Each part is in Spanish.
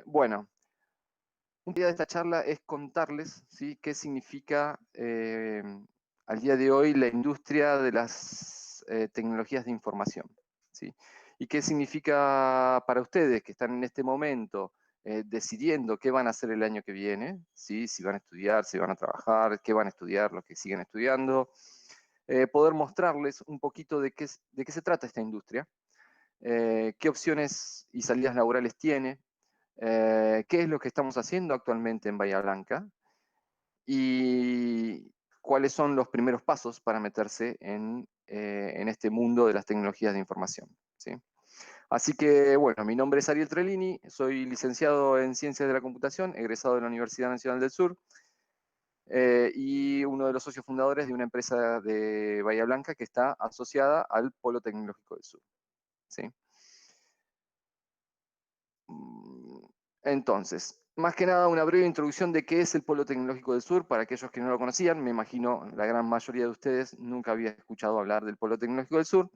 Bueno, un día de esta charla es contarles, ¿sí?, qué significa al día de hoy la industria de las tecnologías de información, ¿sí? Y qué significa para ustedes que están en este momento decidiendo qué van a hacer el año que viene, ¿sí?, si van a estudiar, si van a trabajar, qué van a estudiar, los que siguen estudiando, poder mostrarles un poquito de qué se trata esta industria, qué opciones y salidas laborales tiene, qué es lo que estamos haciendo actualmente en Bahía Blanca y cuáles son los primeros pasos para meterse en este mundo de las tecnologías de información, ¿sí? Así que, bueno, mi nombre es Ariel Trellini, soy licenciado en Ciencias de la Computación, egresado de la Universidad Nacional del Sur, y uno de los socios fundadores de una empresa de Bahía Blanca que está asociada al Polo Tecnológico del Sur, ¿sí? Entonces, más que nada una breve introducción de qué es el Polo Tecnológico del Sur, para aquellos que no lo conocían. Me imagino la gran mayoría de ustedes nunca había escuchado hablar del Polo Tecnológico del Sur.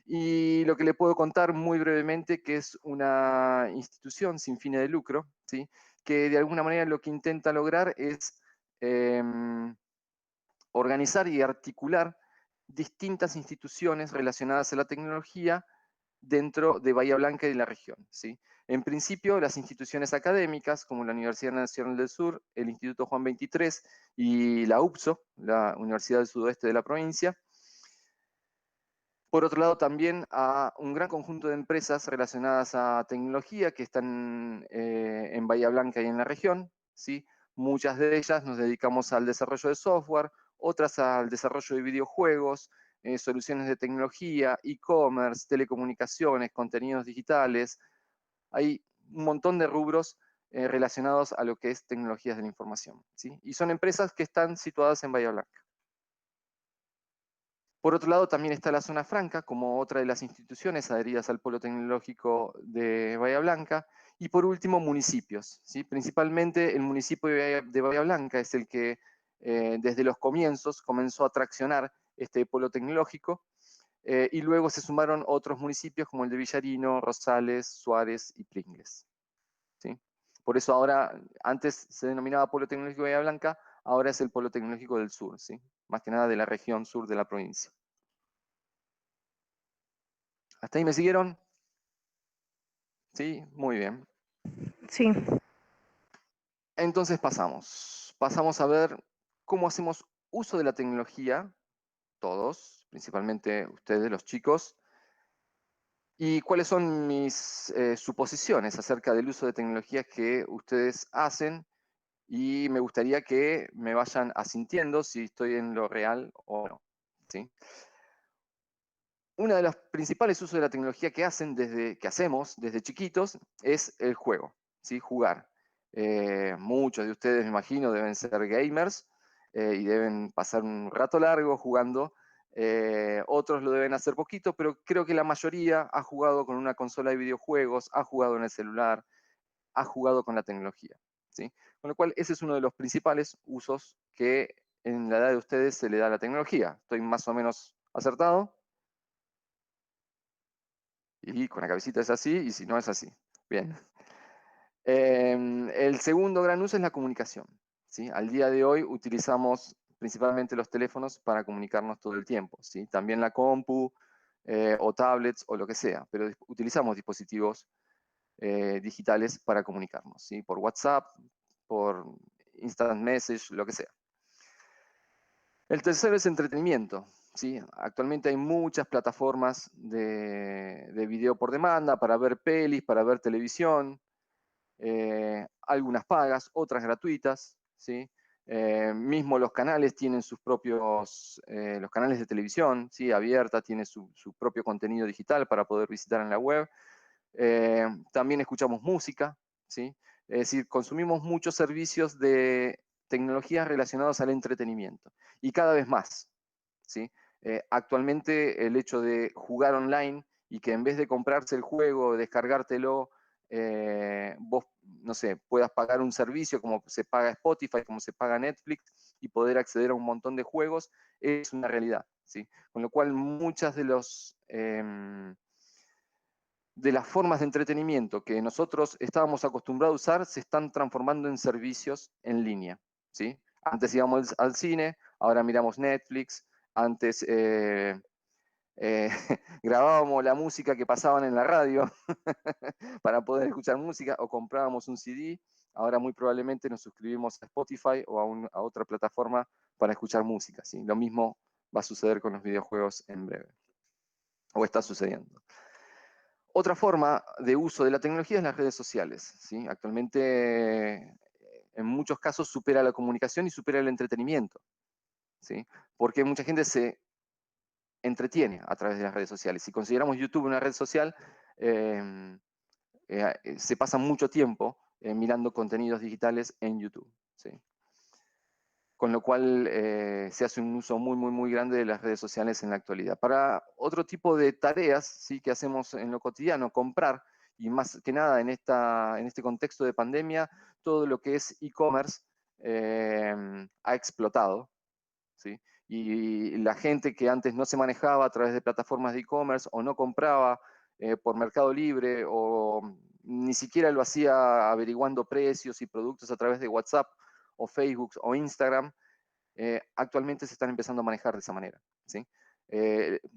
Y lo que le puedo contar muy brevemente, que es una institución sin fines de lucro, ¿sí?, que de alguna manera lo que intenta lograr es eh, organizar y articular distintas instituciones relacionadas a la tecnología dentro de Bahía Blanca y de la región, ¿sí? En principio, las instituciones académicas, como la Universidad Nacional del Sur, el Instituto Juan 23 y la UPSO, la Universidad del Sudoeste de la provincia. Por otro lado, también a un gran conjunto de empresas relacionadas a tecnología que están en Bahía Blanca y en la región, ¿sí? Muchas de ellas nos dedicamos al desarrollo de software, otras al desarrollo de videojuegos, soluciones de tecnología, e-commerce, telecomunicaciones, contenidos digitales. Hay un montón de rubros relacionados a lo que es tecnologías de la información, ¿sí? Y son empresas que están situadas en Bahía Blanca. Por otro lado, también está la Zona Franca, como otra de las instituciones adheridas al Polo Tecnológico de Bahía Blanca. Y por último, municipios, ¿sí? Principalmente el municipio de Bahía Blanca es el que desde los comienzos comenzó a traccionar este Polo Tecnológico, y luego se sumaron otros municipios como el de Villarino, Rosales, Suárez y Pringles, ¿sí? Por eso ahora, antes se denominaba Polo Tecnológico de Bahía Blanca, ahora es el Polo Tecnológico del Sur, ¿sí?, más que nada de la región sur de la provincia. ¿Hasta ahí me siguieron? Sí, muy bien. Sí, Entonces pasamos a ver cómo hacemos uso de la tecnología, todos, principalmente ustedes, los chicos, y cuáles son mis suposiciones acerca del uso de tecnologías que ustedes hacen, y me gustaría que me vayan asintiendo si estoy en lo real o no, ¿sí? Uno de los principales usos de la tecnología que hacemos desde chiquitos es el juego, ¿sí? Jugar. Muchos de ustedes, me imagino, deben ser gamers y deben pasar un rato largo jugando. Otros lo deben hacer poquito, pero creo que la mayoría ha jugado con una consola de videojuegos, ha jugado en el celular, ha jugado con la tecnología, ¿sí? Con lo cual, ese es uno de los principales usos que en la edad de ustedes se le da a la tecnología. ¿Estoy más o menos acertado? Y con la cabecita es así, y si no es así. Bien. El segundo gran uso es la comunicación, ¿sí? Al día de hoy utilizamos principalmente los teléfonos para comunicarnos todo el tiempo, ¿sí? También la compu, o tablets, o lo que sea, pero utilizamos dispositivos digitales para comunicarnos, ¿sí? Por WhatsApp, por Instant Message, lo que sea. El tercero es entretenimiento, ¿sí? Actualmente hay muchas plataformas de video por demanda para ver pelis, para ver televisión, algunas pagas, otras gratuitas, ¿sí? Mismo los canales tienen sus propios, los canales de televisión, ¿sí? Abierta tiene su propio contenido digital para poder visitar en la web. También escuchamos música, ¿sí? Es decir, consumimos muchos servicios de tecnologías relacionados al entretenimiento, y cada vez más, ¿sí? Actualmente el hecho de jugar online y que en vez de comprarse el juego, descargártelo, vos, no sé, puedas pagar un servicio como se paga Spotify, como se paga Netflix, y poder acceder a un montón de juegos, es una realidad, ¿sí? Con lo cual muchas de los de las formas de entretenimiento que nosotros estábamos acostumbrados a usar se están transformando en servicios en línea, ¿sí? Antes íbamos al cine, ahora miramos Netflix, antes grabábamos la música que pasaban en la radio para poder escuchar música, o comprábamos un CD, ahora muy probablemente nos suscribimos a Spotify o a otra plataforma para escuchar música, ¿sí? Lo mismo va a suceder con los videojuegos en breve, o está sucediendo. Otra forma de uso de la tecnología es las redes sociales, ¿sí? Actualmente, en muchos casos, supera la comunicación y supera el entretenimiento, ¿sí? Porque mucha gente se entretiene a través de las redes sociales. Si consideramos YouTube una red social, se pasa mucho tiempo mirando contenidos digitales en YouTube, ¿sí? Con lo cual se hace un uso muy grande de las redes sociales en la actualidad. Para otro tipo de tareas, ¿sí?, que hacemos en lo cotidiano, comprar, y más que nada en este contexto de pandemia, todo lo que es e-commerce ha explotado, ¿sí? Y la gente que antes no se manejaba a través de plataformas de e-commerce o no compraba por Mercado Libre o ni siquiera lo hacía averiguando precios y productos a través de WhatsApp o Facebook o Instagram, actualmente se están empezando a manejar de esa manera, ¿sí?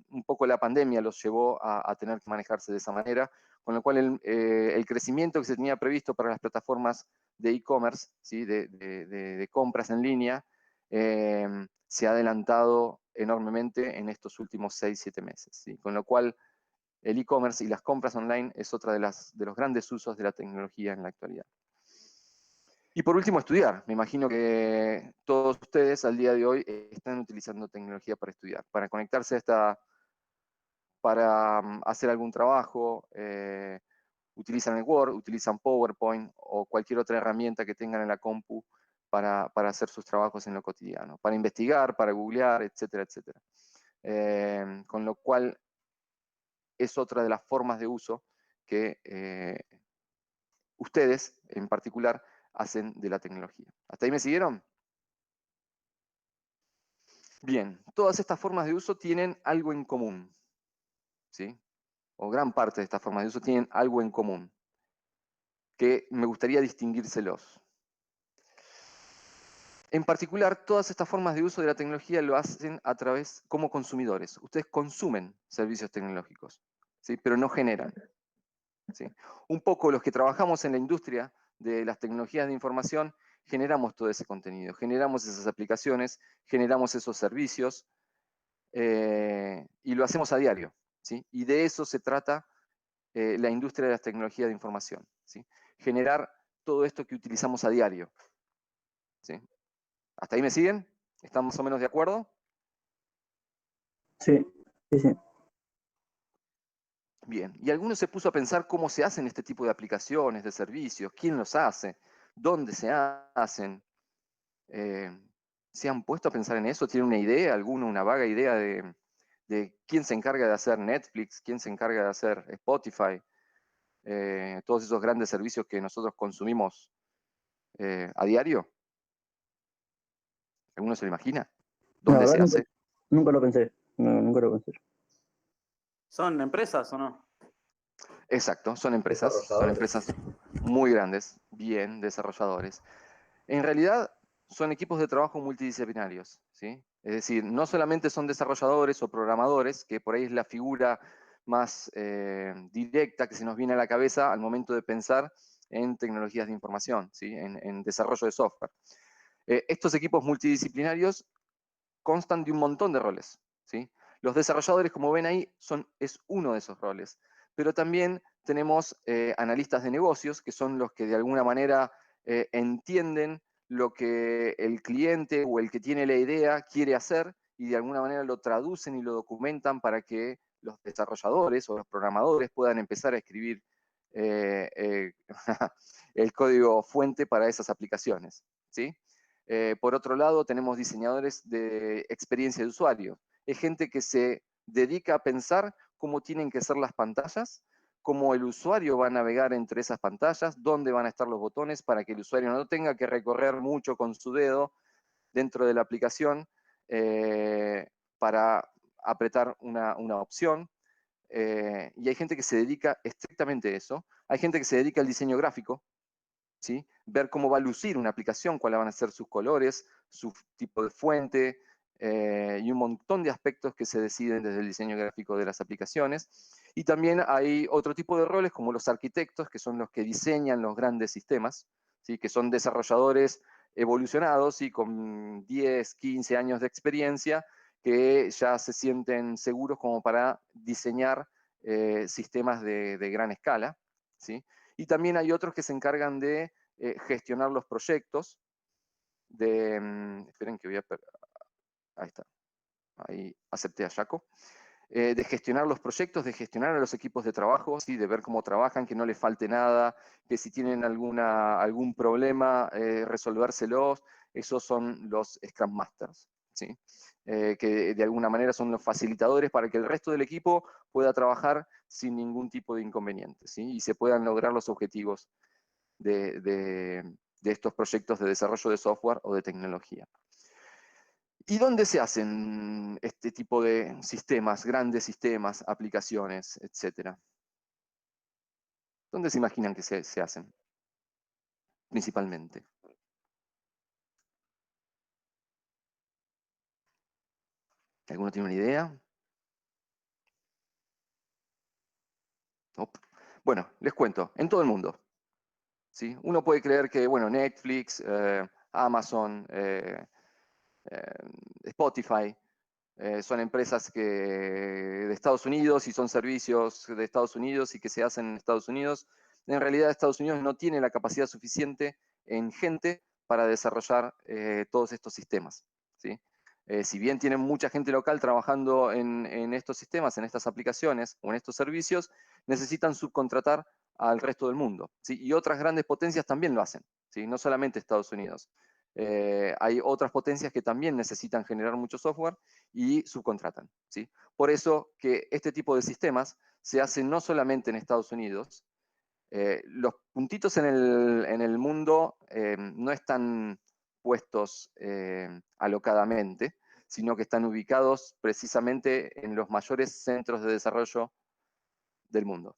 Un poco la pandemia los llevó a tener que manejarse de esa manera, con lo cual el crecimiento que se tenía previsto para las plataformas de e-commerce, ¿sí?, de compras en línea, se ha adelantado enormemente en estos últimos 6-7 meses, ¿sí? Con lo cual el e-commerce y las compras online es otra de los grandes usos de la tecnología en la actualidad. Y por último, estudiar. Me imagino que todos ustedes al día de hoy están utilizando tecnología para estudiar, para conectarse para hacer algún trabajo, utilizan el Word, utilizan PowerPoint o cualquier otra herramienta que tengan en la compu para hacer sus trabajos en lo cotidiano, para investigar, para googlear, etcétera, etcétera. Con lo cual es otra de las formas de uso que ustedes en particular hacen de la tecnología. ¿Hasta ahí me siguieron? Bien, todas estas formas de uso tienen algo en común, ¿sí? O gran parte de estas formas de uso tienen algo en común, que me gustaría distinguírselos. En particular, todas estas formas de uso de la tecnología lo hacen a través como consumidores. Ustedes consumen servicios tecnológicos, ¿sí?, pero no generan, ¿sí? Un poco los que trabajamos en la industria de las tecnologías de información, generamos todo ese contenido, generamos esas aplicaciones, generamos esos servicios, y lo hacemos a diario, ¿sí? Y de eso se trata la industria de las tecnologías de información, ¿sí? Generar todo esto que utilizamos a diario, ¿sí? ¿Hasta ahí me siguen? ¿Están más o menos de acuerdo? Sí, sí, sí. Bien, y alguno se puso a pensar cómo se hacen este tipo de aplicaciones, de servicios, quién los hace, dónde se hacen. Eh, ¿Se han puesto a pensar en eso? ¿Tienen una idea, alguna, una vaga idea de quién se encarga de hacer Netflix, quién se encarga de hacer Spotify, todos esos grandes servicios que nosotros consumimos a diario? ¿Alguno se lo imagina? La ¿Dónde verdad se hace? nunca lo pensé. No, nunca lo pensé. ¿Son empresas o no? Exacto, son Desarrolladores. empresas muy grandes, bien desarrolladores. En realidad son equipos de trabajo multidisciplinarios, ¿sí? Es decir, no solamente son desarrolladores o programadores, que por ahí es la figura más directa que se nos viene a la cabeza al momento de pensar en tecnologías de información, ¿sí?, en desarrollo de software. Estos equipos multidisciplinarios constan de un montón de roles, ¿sí? Los desarrolladores, como ven ahí, es uno de esos roles, pero también tenemos analistas de negocios, que son los que de alguna manera entienden lo que el cliente o el que tiene la idea quiere hacer y de alguna manera lo traducen y lo documentan para que los desarrolladores o los programadores puedan empezar a escribir el código fuente para esas aplicaciones, ¿sí? Por otro lado, tenemos diseñadores de experiencia de usuario. Es gente que se dedica a pensar cómo tienen que ser las pantallas, cómo el usuario va a navegar entre esas pantallas, dónde van a estar los botones para que el usuario no tenga que recorrer mucho con su dedo dentro de la aplicación para apretar una opción. y hay gente que se dedica estrictamente a eso. Hay gente que se dedica al diseño gráfico, ¿sí? Ver cómo va a lucir una aplicación, cuáles van a ser sus colores, su tipo de fuente, y un montón de aspectos que se deciden desde el diseño gráfico de las aplicaciones. Y también hay otro tipo de roles como los arquitectos, que son los que diseñan los grandes sistemas, ¿sí? Que son desarrolladores evolucionados y con 10, 15 años de experiencia, que ya se sienten seguros como para diseñar sistemas de gran escala, ¿sí? Y también hay otros que se encargan de gestionar los proyectos, esperen que voy a... Ahí está, ahí acepté a Jaco. De gestionar los proyectos, de gestionar a los equipos de trabajo, ¿sí? De ver cómo trabajan, que no les falte nada, que si tienen algún problema, resolvérselos. Esos son los Scrum Masters, ¿sí? Que de alguna manera son los facilitadores para que el resto del equipo pueda trabajar sin ningún tipo de inconveniente, ¿sí? Y se puedan lograr los objetivos de estos proyectos de desarrollo de software o de tecnología. ¿Y dónde se hacen este tipo de sistemas, grandes sistemas, aplicaciones, etcétera? ¿Dónde se imaginan que se hacen principalmente? ¿Alguno tiene una idea? Bueno, les cuento, en todo el mundo, ¿sí? Uno puede creer que, bueno, Netflix, Amazon, Spotify, son empresas de Estados Unidos y son servicios de Estados Unidos y que se hacen en Estados Unidos. En realidad, Estados Unidos no tiene la capacidad suficiente en gente para desarrollar todos estos sistemas, ¿sí? Si bien tienen mucha gente local trabajando en estos sistemas, en estas aplicaciones o en estos servicios, necesitan subcontratar al resto del mundo, ¿sí? Y otras grandes potencias también lo hacen, ¿sí? No solamente Estados Unidos. Hay otras potencias que también necesitan generar mucho software y subcontratan, ¿sí? Por eso que este tipo de sistemas se hacen no solamente en Estados Unidos. Los puntitos en el mundo no están puestos alocadamente, sino que están ubicados precisamente en los mayores centros de desarrollo del mundo,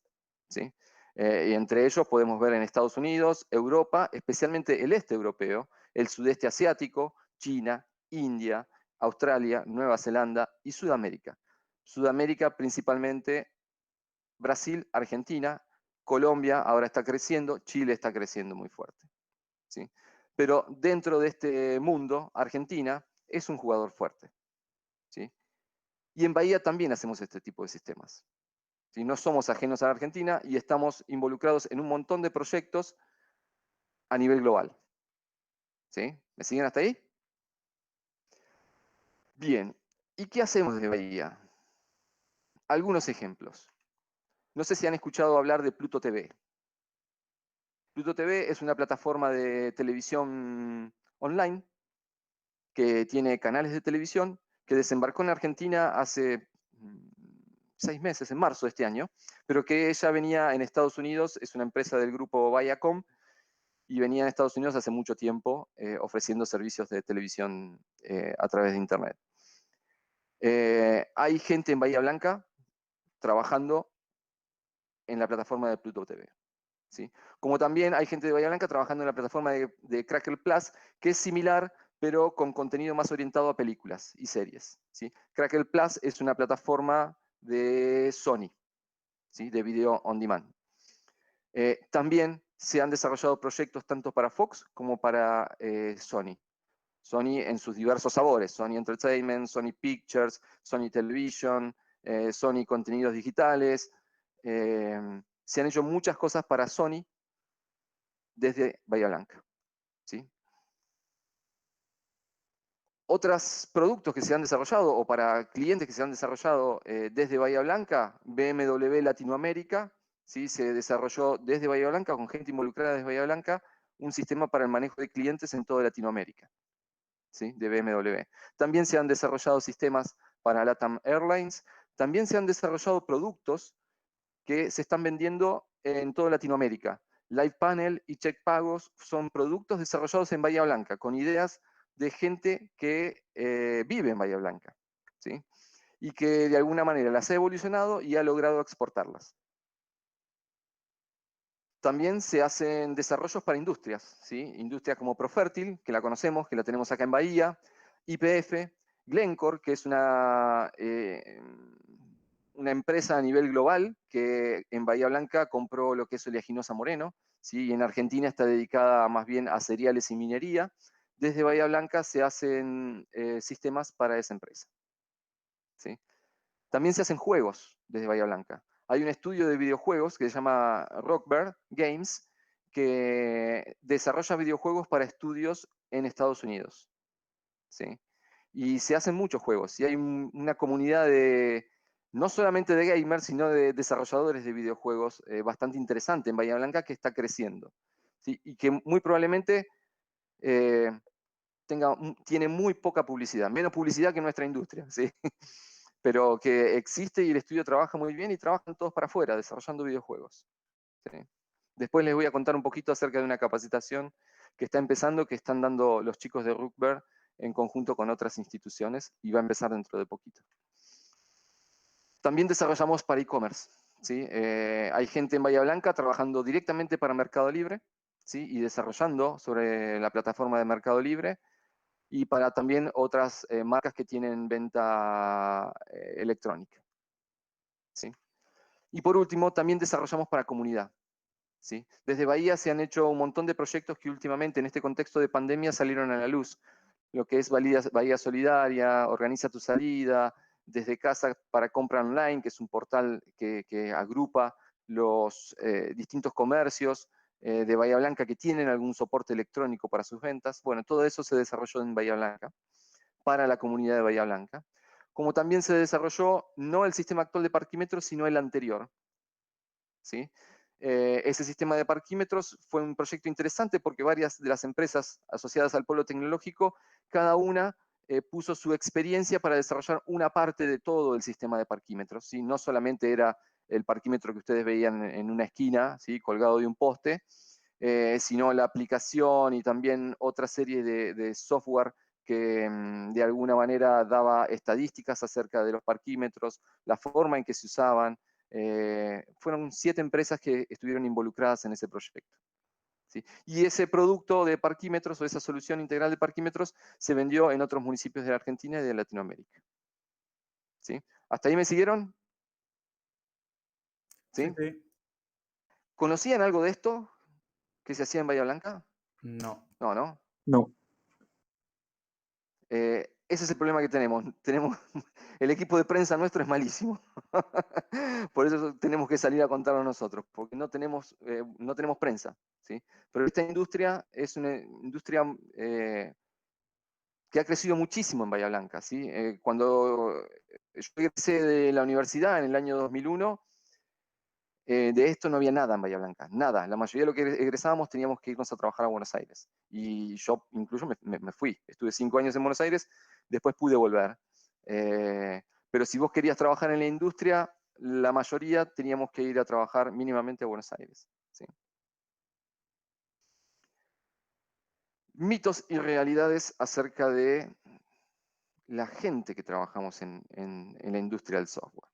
¿sí? Y entre ellos podemos ver en Estados Unidos, Europa, especialmente el este europeo, el sudeste asiático, China, India, Australia, Nueva Zelanda y Sudamérica. Sudamérica principalmente Brasil, Argentina, Colombia ahora está creciendo, Chile está creciendo muy fuerte, ¿sí? Pero dentro de este mundo, Argentina es un jugador fuerte, ¿sí? Y en Bahía también hacemos este tipo de sistemas. ¿Sí? No somos ajenos a la Argentina y estamos involucrados en un montón de proyectos a nivel global. ¿Sí? ¿Me siguen hasta ahí? Bien. ¿Y qué hacemos desde Bahía? Algunos ejemplos. No sé si han escuchado hablar de Pluto TV. Pluto TV es una plataforma de televisión online que tiene canales de televisión, que desembarcó en Argentina hace 6 meses, en marzo de este año, pero que ya venía en Estados Unidos, es una empresa del grupo Viacom, y venía en Estados Unidos hace mucho tiempo ofreciendo servicios de televisión a través de Internet. Hay gente en Bahía Blanca trabajando en la plataforma de Pluto TV. ¿Sí? Como también hay gente de Bahía Blanca trabajando en la plataforma de Crackle Plus, que es similar, pero con contenido más orientado a películas y series, ¿sí? Crackle Plus es una plataforma de Sony, ¿sí? De video on demand. También se han desarrollado proyectos tanto para Fox como para Sony. Sony en sus diversos sabores, Sony Entertainment, Sony Pictures, Sony Television, Sony Contenidos Digitales. Se han hecho muchas cosas para Sony desde Bahía Blanca, ¿sí? Otros productos que se han desarrollado o para clientes que se han desarrollado desde Bahía Blanca, BMW Latinoamérica, ¿sí? Se desarrolló desde Bahía Blanca, con gente involucrada desde Bahía Blanca, un sistema para el manejo de clientes en toda Latinoamérica, ¿sí? De BMW. También se han desarrollado sistemas para LATAM Airlines, también se han desarrollado productos que se están vendiendo en toda Latinoamérica. Live Panel y Check Pagos son productos desarrollados en Bahía Blanca, con ideas de gente que vive en Bahía Blanca, ¿sí? y que de alguna manera las ha evolucionado y ha logrado exportarlas. También se hacen desarrollos para industrias, ¿sí? Industrias como Profertil, que la conocemos, que la tenemos acá en Bahía, YPF, Glencore, que es una empresa a nivel global que en Bahía Blanca compró lo que es oleaginosa Moreno, ¿sí? Y en Argentina está dedicada más bien a cereales y minería. Desde Bahía Blanca se hacen sistemas para esa empresa, ¿sí? También se hacen juegos desde Bahía Blanca. Hay un estudio de videojuegos que se llama Rockbird Games, que desarrolla videojuegos para estudios en Estados Unidos, ¿sí? Y se hacen muchos juegos, y hay una comunidad no solamente de gamers, sino de desarrolladores de videojuegos bastante interesante en Bahía Blanca que está creciendo, ¿sí? Y que muy probablemente eh, tiene muy poca publicidad, menos publicidad que nuestra industria, ¿sí? Pero que existe y el estudio trabaja muy bien y trabajan todos para afuera, desarrollando videojuegos, ¿sí? Después les voy a contar un poquito acerca de una capacitación que está empezando, que están dando los chicos de Rookber en conjunto con otras instituciones, y va a empezar dentro de poquito. También desarrollamos para e-commerce, ¿sí? Hay gente en Bahía Blanca trabajando directamente para Mercado Libre, ¿sí? Y desarrollando sobre la plataforma de Mercado Libre, y para también otras marcas que tienen venta electrónica, ¿sí? Y por último, también desarrollamos para comunidad, ¿sí? Desde Bahía se han hecho un montón de proyectos que últimamente en este contexto de pandemia salieron a la luz. Lo que es Bahía Solidaria, Organiza tu Salida, Desde Casa para Compra Online, que es un portal que agrupa los distintos comercios de Bahía Blanca que tienen algún soporte electrónico para sus ventas. Bueno, todo eso se desarrolló en Bahía Blanca, para la comunidad de Bahía Blanca. Como también se desarrolló no el sistema actual de parquímetros, sino el anterior, ¿sí? Ese sistema de parquímetros fue un proyecto interesante porque varias de las empresas asociadas al polo tecnológico, cada una puso su experiencia para desarrollar una parte de todo el sistema de parquímetros, ¿sí? No solamente era el parquímetro que ustedes veían en una esquina, ¿sí? Colgado de un poste, sino la aplicación y también otra serie de software que de alguna manera daba estadísticas acerca de los parquímetros, la forma en que se usaban. Fueron 7 empresas que estuvieron involucradas en ese proyecto, ¿sí? Y ese producto de parquímetros o esa solución integral de parquímetros se vendió en otros municipios de la Argentina y de Latinoamérica, ¿sí? ¿Hasta ahí me siguieron? Sí, ¿Sí? sí. ¿Conocían algo de esto que se hacía en Bahía Blanca? No. No, ¿no? No. Ese es el problema que tenemos. El equipo de prensa nuestro es malísimo. Por eso tenemos que salir a contarlo nosotros, porque no tenemos prensa, ¿sí? Pero esta industria es una industria que ha crecido muchísimo en Bahía Blanca, ¿sí? Cuando yo egresé de la universidad en el año 2001, de esto no había nada en Bahía Blanca, nada. La mayoría de los que egresábamos teníamos que irnos a trabajar a Buenos Aires. Y yo incluso me fui. Estuve 5 años en Buenos Aires, después pude volver. Pero si vos querías trabajar en la industria, la mayoría teníamos que ir a trabajar mínimamente a Buenos Aires, ¿sí? Mitos y realidades acerca de la gente que trabajamos en la industria del software.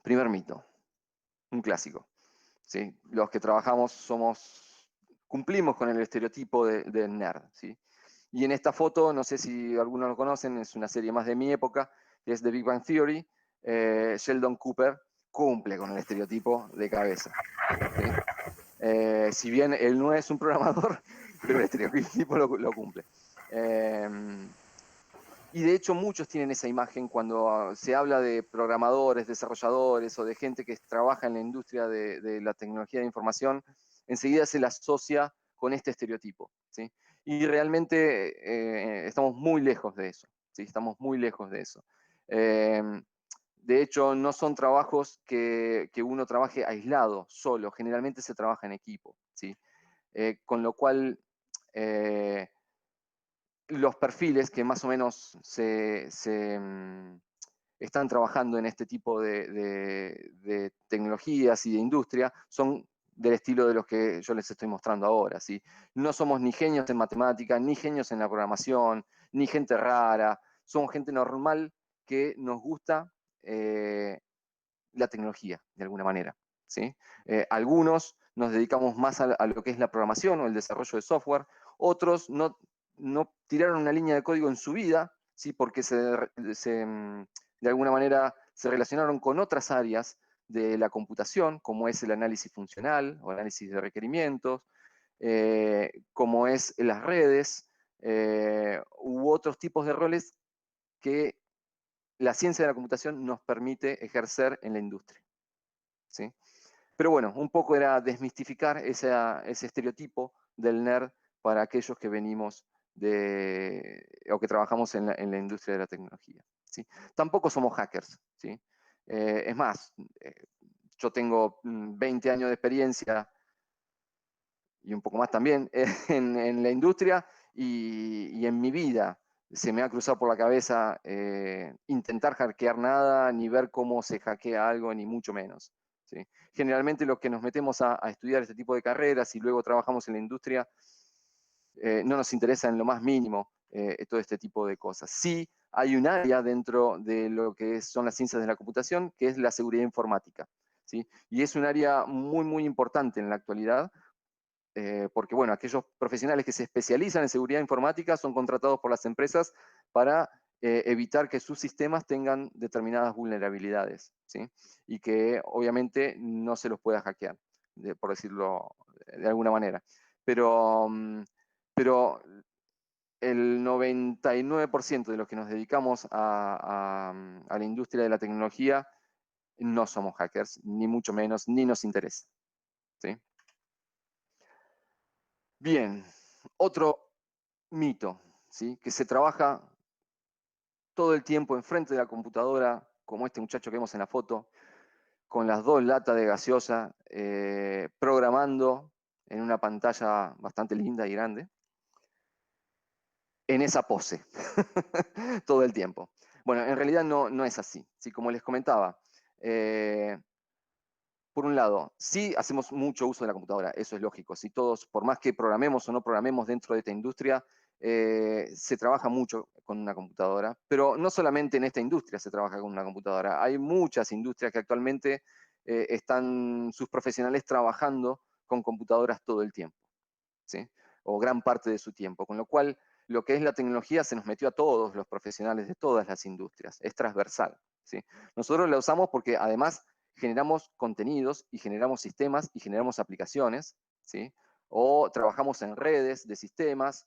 Primer mito, un clásico, ¿sí? Los que trabajamos cumplimos con el estereotipo del nerd, ¿sí? Y en esta foto, no sé si algunos lo conocen, es una serie más de mi época, que es The Big Bang Theory. Sheldon Cooper cumple con el estereotipo de cabeza, ¿sí? Si bien él no es un programador, pero el estereotipo lo cumple. Y de hecho muchos tienen esa imagen cuando se habla de programadores, desarrolladores o de gente que trabaja en la industria de la tecnología de información, enseguida se la asocia con este estereotipo, ¿sí? Y realmente estamos muy lejos de eso, ¿sí? Estamos muy lejos de eso. De hecho, no son trabajos que uno trabaje aislado, solo, generalmente se trabaja en equipo, ¿sí? Con lo cual los perfiles que más o menos están trabajando en este tipo de tecnologías y de industria son del estilo de los que yo les estoy mostrando ahora, ¿sí? No somos ni genios en matemática, ni genios en la programación, ni gente rara, somos gente normal que nos gusta la tecnología, de alguna manera, ¿sí? Algunos nos dedicamos más a lo que es la programación o el desarrollo de software, otros no tiraron una línea de código en su vida, ¿sí? Porque de alguna manera se relacionaron con otras áreas de la computación, como es el análisis funcional o análisis de requerimientos, como es las redes, u otros tipos de roles que la ciencia de la computación nos permite ejercer en la industria, ¿sí? Pero bueno, un poco era desmistificar ese estereotipo del nerd para aquellos que venimos o que trabajamos en la industria de la tecnología, ¿sí? Tampoco somos hackers, ¿sí? Es más, yo tengo 20 años de experiencia y un poco más también en la industria y en mi vida se me ha cruzado por la cabeza intentar hackear nada, ni ver cómo se hackea algo, ni mucho menos, ¿sí? Generalmente los que nos metemos a estudiar este tipo de carreras y luego trabajamos en la industria, no nos interesa en lo más mínimo todo este tipo de cosas. Sí hay un área dentro de lo que son las ciencias de la computación, que es la seguridad informática, ¿sí? Y es un área muy, muy importante en la actualidad, porque bueno, aquellos profesionales que se especializan en seguridad informática son contratados por las empresas para evitar que sus sistemas tengan determinadas vulnerabilidades, ¿sí? Y que obviamente no se los pueda hackear, por decirlo de alguna manera. Pero el 99% de los que nos dedicamos a la industria de la tecnología no somos hackers, ni mucho menos, ni nos interesa, ¿sí? Bien, otro mito, ¿sí? Que se trabaja todo el tiempo enfrente de la computadora, como este muchacho que vemos en la foto, con las 2 latas de gaseosa, programando en una pantalla bastante linda y grande, en esa pose, todo el tiempo. Bueno, en realidad no es así, ¿sí? Como les comentaba, por un lado, sí hacemos mucho uso de la computadora, eso es lógico. Si todos, por más que programemos o no programemos dentro de esta industria, se trabaja mucho con una computadora, pero no solamente en esta industria se trabaja con una computadora. Hay muchas industrias que actualmente están sus profesionales trabajando con computadoras todo el tiempo, ¿sí? O gran parte de su tiempo, con lo cual lo que es la tecnología se nos metió a todos los profesionales de todas las industrias, es transversal, ¿sí? Nosotros la usamos porque además generamos contenidos y generamos sistemas y generamos aplicaciones, ¿sí? O trabajamos en redes de sistemas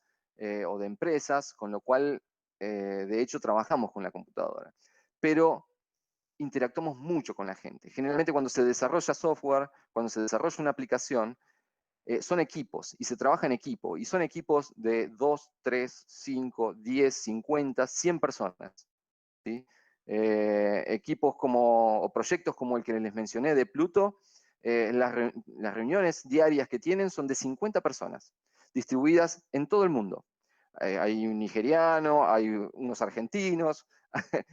o de empresas, con lo cual de hecho trabajamos con la computadora. Pero interactuamos mucho con la gente. Generalmente cuando se desarrolla software, cuando se desarrolla una aplicación, son equipos y se trabaja en equipo y son equipos de 2, 3, 5, 10, 50, 100 personas, ¿sí? Equipos o proyectos como el que les mencioné de Pluto, las reuniones diarias que tienen son de 50 personas, distribuidas en todo el mundo. Hay un nigeriano, hay unos argentinos,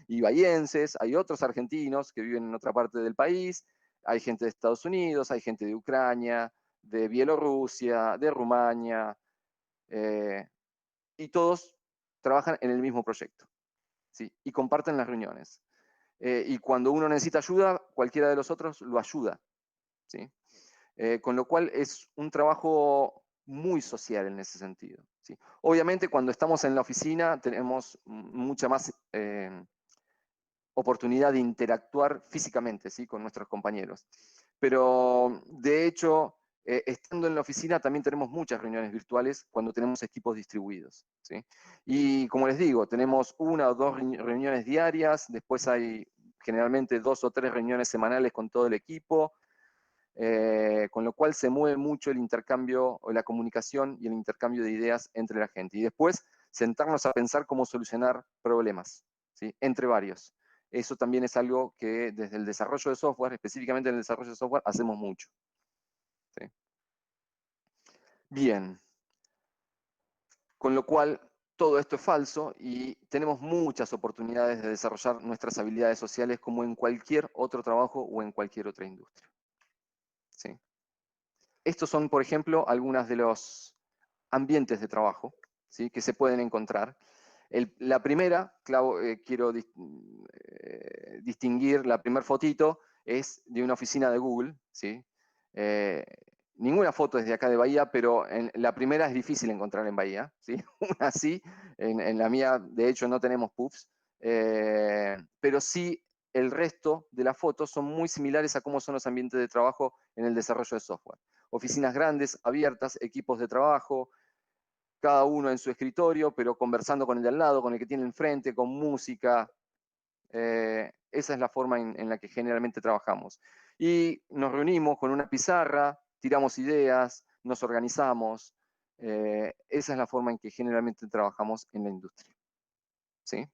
ibayenses, hay otros argentinos que viven en otra parte del país, hay gente de Estados Unidos, hay gente de Ucrania, de Bielorrusia, de Rumania, y todos trabajan en el mismo proyecto, ¿sí? Y comparten las reuniones. Y cuando uno necesita ayuda, cualquiera de los otros lo ayuda, ¿sí? Con lo cual es un trabajo muy social en ese sentido, ¿sí? Obviamente cuando estamos en la oficina tenemos mucha más oportunidad de interactuar físicamente, ¿sí? Con nuestros compañeros. Pero de hecho, estando en la oficina también tenemos muchas reuniones virtuales cuando tenemos equipos distribuidos, ¿sí? Y como les digo, tenemos 1 o 2 reuniones diarias, después hay generalmente 2 o 3 reuniones semanales con todo el equipo, con lo cual se mueve mucho el intercambio o la comunicación y el intercambio de ideas entre la gente. Y después sentarnos a pensar cómo solucionar problemas, ¿sí? Entre varios. Eso también es algo que desde el desarrollo de software, específicamente en el desarrollo de software, hacemos mucho, ¿sí? Bien, con lo cual todo esto es falso y tenemos muchas oportunidades de desarrollar nuestras habilidades sociales como en cualquier otro trabajo o en cualquier otra industria, ¿sí? Estos son, por ejemplo, algunos de los ambientes de trabajo, ¿sí? Que se pueden encontrar. La primera, quiero distinguir, la primera fotito es de una oficina de Google, ¿sí? Ninguna foto es de acá de Bahía, pero la primera es difícil encontrar en Bahía, ¿sí? Una sí, en la mía, de hecho, no tenemos puffs, pero sí el resto de las fotos son muy similares a cómo son los ambientes de trabajo en el desarrollo de software. Oficinas grandes, abiertas, equipos de trabajo, cada uno en su escritorio, pero conversando con el de al lado, con el que tiene enfrente, con música. Esa es la forma en la que generalmente trabajamos. Y nos reunimos con una pizarra, tiramos ideas, nos organizamos. Esa es la forma en que generalmente trabajamos en la industria. ¿Sí?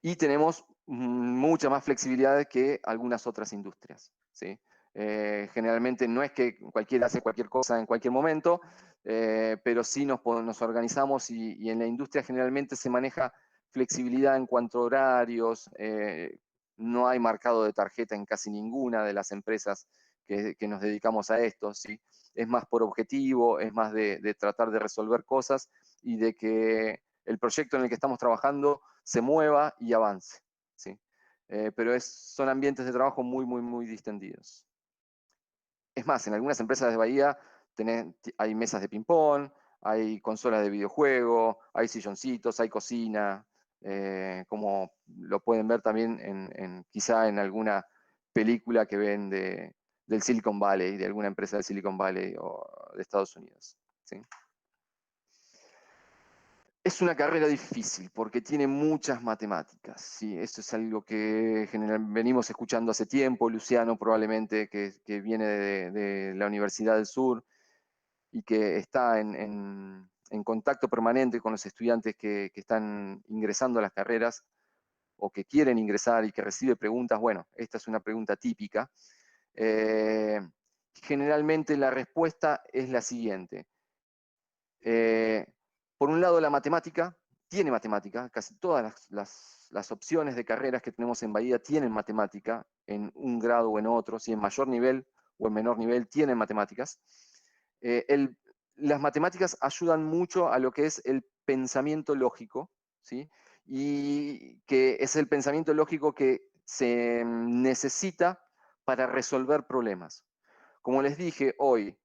Y tenemos mucha más flexibilidad que algunas otras industrias. ¿Sí? Generalmente no es que cualquiera hace cualquier cosa en cualquier momento, pero sí nos organizamos y en la industria generalmente se maneja flexibilidad en cuanto a horarios, no hay marcado de tarjeta en casi ninguna de las empresas que nos dedicamos a esto, ¿sí? Es más por objetivo, es más de tratar de resolver cosas y de que el proyecto en el que estamos trabajando se mueva y avance, ¿sí? Pero son ambientes de trabajo muy, muy, muy distendidos. Es más, en algunas empresas de Bahía hay mesas de ping-pong, hay consolas de videojuego, hay silloncitos, hay cocina, como lo pueden ver también quizá en alguna película que ven del Silicon Valley, de alguna empresa del Silicon Valley o de Estados Unidos. ¿Sí? Es una carrera difícil porque tiene muchas matemáticas, ¿sí? Esto es algo que venimos escuchando hace tiempo. Luciano probablemente, que viene de la Universidad del Sur y que está en contacto permanente con los estudiantes que están ingresando a las carreras o que quieren ingresar y que recibe preguntas. Bueno, esta es una pregunta típica. Generalmente la respuesta es la siguiente. Por un lado, la matemática tiene matemática, casi todas las opciones de carreras que tenemos en Bahía tienen matemática, en un grado o en otro, si en mayor nivel o en menor nivel tienen matemáticas. Las matemáticas ayudan mucho a lo que es el pensamiento lógico, ¿sí? Y que es el pensamiento lógico que se necesita para resolver problemas. Como les dije hoy,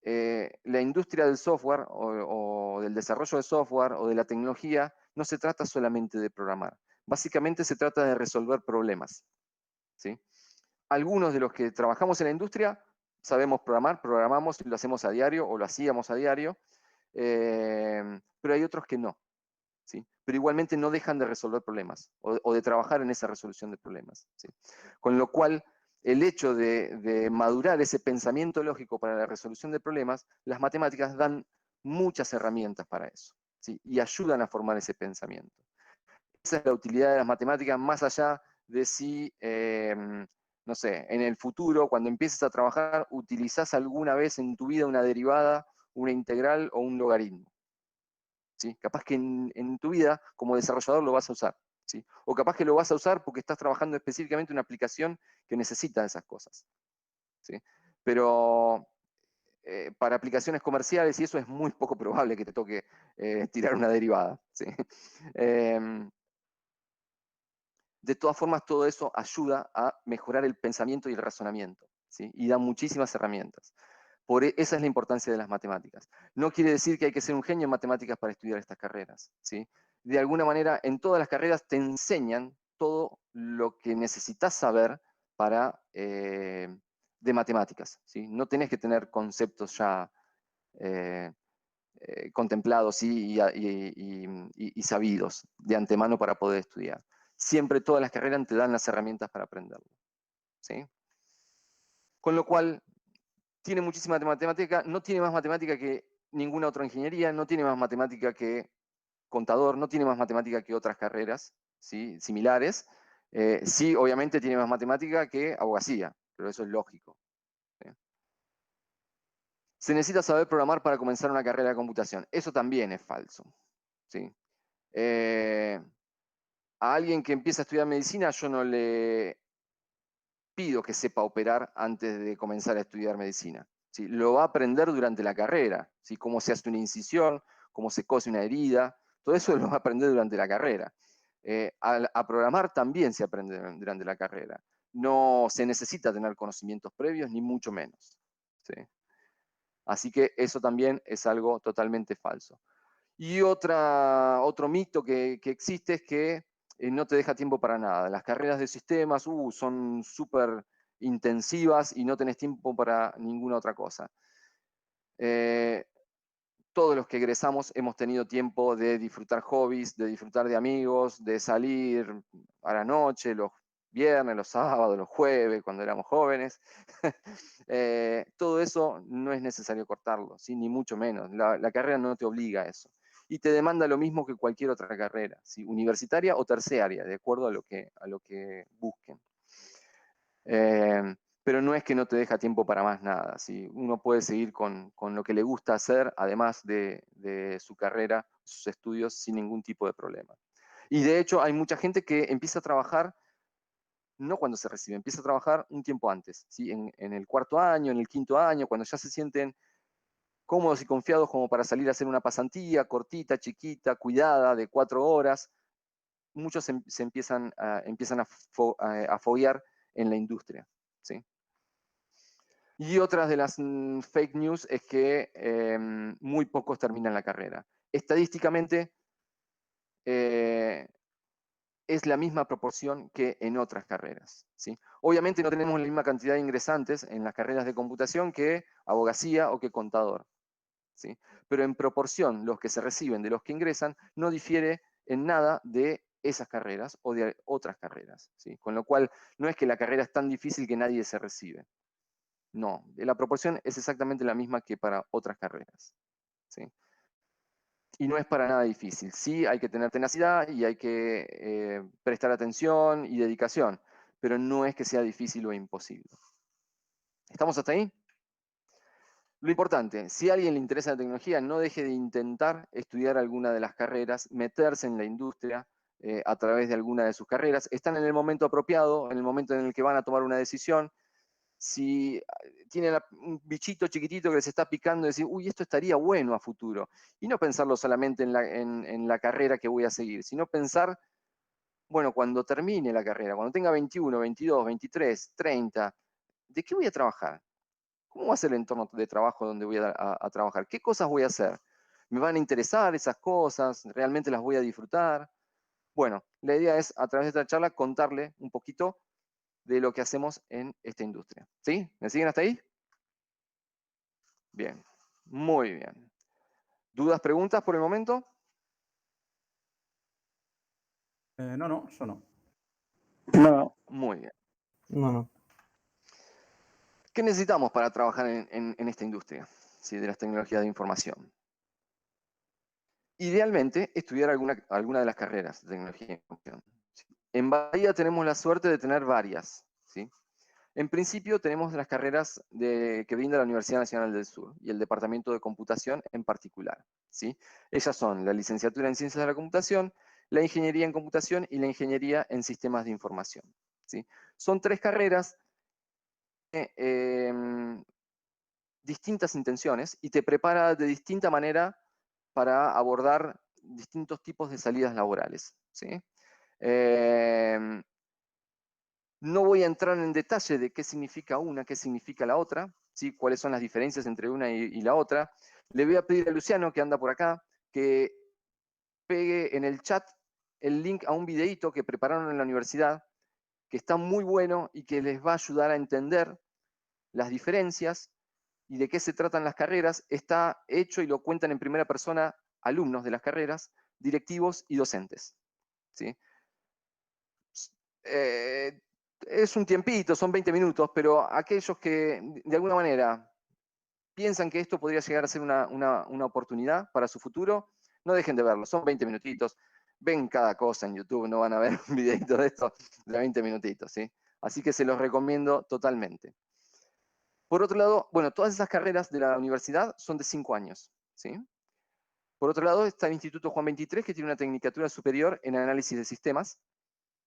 la industria del software o del desarrollo de software o de la tecnología no se trata solamente de programar. Básicamente se trata de resolver problemas, ¿sí? Algunos de los que trabajamos en la industria sabemos programar, programamos y lo hacemos a diario o lo hacíamos a diario, pero hay otros que no, ¿sí? Pero igualmente no dejan de resolver problemas o de trabajar en esa resolución de problemas, ¿sí? Con lo cual, el hecho de madurar ese pensamiento lógico para la resolución de problemas, las matemáticas dan muchas herramientas para eso, ¿sí? Y ayudan a formar ese pensamiento. Esa es la utilidad de las matemáticas, más allá de si, no sé, en el futuro, cuando empieces a trabajar, utilizás alguna vez en tu vida una derivada, una integral o un logaritmo. ¿Sí? Capaz que en tu vida como desarrollador lo vas a usar, ¿sí? O capaz que lo vas a usar porque estás trabajando específicamente en una aplicación que necesita esas cosas, ¿sí? Pero para aplicaciones comerciales y eso es muy poco probable que te toque tirar una derivada, ¿sí? De todas formas, todo eso ayuda a mejorar el pensamiento y el razonamiento, ¿sí? Y da muchísimas herramientas. Esa es la importancia de las matemáticas. No quiere decir que hay que ser un genio en matemáticas para estudiar estas carreras, ¿sí? De alguna manera, en todas las carreras te enseñan todo lo que necesitas saber de matemáticas, ¿sí? No tenés que tener conceptos ya contemplados y sabidos de antemano para poder estudiar. Siempre todas las carreras te dan las herramientas para aprenderlo, ¿sí? Con lo cual, tiene muchísima matemática, no tiene más matemática que ninguna otra ingeniería, no tiene más matemática que contador, no tiene más matemática que otras carreras, ¿sí? Similares. Sí, obviamente tiene más matemática que abogacía, pero eso es lógico, ¿sí? Se necesita saber programar para comenzar una carrera de computación. Eso también es falso, ¿sí? A alguien que empieza a estudiar medicina, yo no le pido que sepa operar antes de comenzar a estudiar medicina, ¿sí? Lo va a aprender durante la carrera, ¿sí? Cómo se hace una incisión, cómo se cose una herida, Todo eso lo vas a aprender durante la carrera. A programar también se aprende durante la carrera. No se necesita tener conocimientos previos, ni mucho menos. ¿Sí? Así que eso también es algo totalmente falso. Y otro mito que existe es que no te deja tiempo para nada. Las carreras de sistemas son súper intensivas y no tenés tiempo para ninguna otra cosa. Todos los que egresamos hemos tenido tiempo de disfrutar hobbies, de disfrutar de amigos, de salir a la noche, los viernes, los sábados, los jueves, cuando éramos jóvenes. Todo eso no es necesario cortarlo, ¿sí? Ni mucho menos. La carrera no te obliga a eso. Y te demanda lo mismo que cualquier otra carrera, ¿sí? Universitaria o terciaria, de acuerdo a lo que busquen. Pero no es que no te deja tiempo para más nada, ¿sí? Uno puede seguir con lo que le gusta hacer, además de su carrera, sus estudios, sin ningún tipo de problema. Y de hecho hay mucha gente que empieza a trabajar, no cuando se recibe, empieza a trabajar un tiempo antes, ¿sí? En el cuarto año, en el quinto año, cuando ya se sienten cómodos y confiados como para salir a hacer una pasantía cortita, chiquita, cuidada, de 4 horas, muchos se empiezan a foguear en la industria, ¿sí? Y otras de las fake news es que muy pocos terminan la carrera. Estadísticamente es la misma proporción que en otras carreras, ¿sí? Obviamente no tenemos la misma cantidad de ingresantes en las carreras de computación que abogacía o que contador, ¿sí? Pero en proporción los que se reciben de los que ingresan no difiere en nada de esas carreras o de otras carreras, ¿sí? Con lo cual no es que la carrera es tan difícil que nadie se recibe. No, la proporción es exactamente la misma que para otras carreras, ¿sí? Y no es para nada difícil. Sí, hay que tener tenacidad y hay que prestar atención y dedicación, pero no es que sea difícil o imposible. ¿Estamos hasta ahí? Lo importante, si a alguien le interesa la tecnología, no deje de intentar estudiar alguna de las carreras, meterse en la industria a través de alguna de sus carreras. Están en el momento apropiado, en el momento en el que van a tomar una decisión. Si tienen un bichito chiquitito que les está picando y decir, uy, esto estaría bueno a futuro. Y no pensarlo solamente en la carrera que voy a seguir, sino pensar, bueno, cuando termine la carrera, cuando tenga 21, 22, 23, 30, ¿de qué voy a trabajar? ¿Cómo va a ser el entorno de trabajo donde voy a trabajar? ¿Qué cosas voy a hacer? ¿Me van a interesar esas cosas? ¿Realmente las voy a disfrutar? Bueno, la idea es, a través de esta charla, contarle un poquito de lo que hacemos en esta industria. ¿Sí? ¿Me siguen hasta ahí? Bien, muy bien. ¿Dudas, preguntas por el momento? No, yo no. No, Muy bien. no. ¿Qué necesitamos para trabajar en esta industria, ¿sí? De las tecnologías de información? Idealmente, estudiar alguna de las carreras de tecnología de información. ¿Sí? En Bahía tenemos la suerte de tener varias, ¿sí? En principio tenemos las carreras que brinda la Universidad Nacional del Sur y el Departamento de Computación en particular, ¿sí? Ellas son la licenciatura en Ciencias de la Computación, la Ingeniería en Computación y la Ingeniería en Sistemas de Información, ¿sí? Son 3 carreras distintas intenciones y te prepara de distinta manera para abordar distintos tipos de salidas laborales, ¿sí? No voy a entrar en detalle de qué significa una, qué significa la otra, ¿sí? Cuáles son las diferencias entre una y la otra. Le voy a pedir a Luciano, que anda por acá, que pegue en el chat el link a un videíto que prepararon en la universidad, que está muy bueno y que les va a ayudar a entender las diferencias y de qué se tratan las carreras. Está hecho y lo cuentan en primera persona alumnos de las carreras, directivos y docentes, ¿sí? Es un tiempito, son 20 minutos, pero aquellos que de alguna manera piensan que esto podría llegar a ser una oportunidad para su futuro, no dejen de verlo, son 20 minutitos. Ven cada cosa en YouTube, no van a ver un videito de esto de 20 minutitos, ¿sí? Así que se los recomiendo totalmente. Por otro lado, bueno, todas esas carreras de la universidad son de 5 años, ¿sí? Por otro lado está el Instituto Juan 23, que tiene una tecnicatura superior en análisis de sistemas,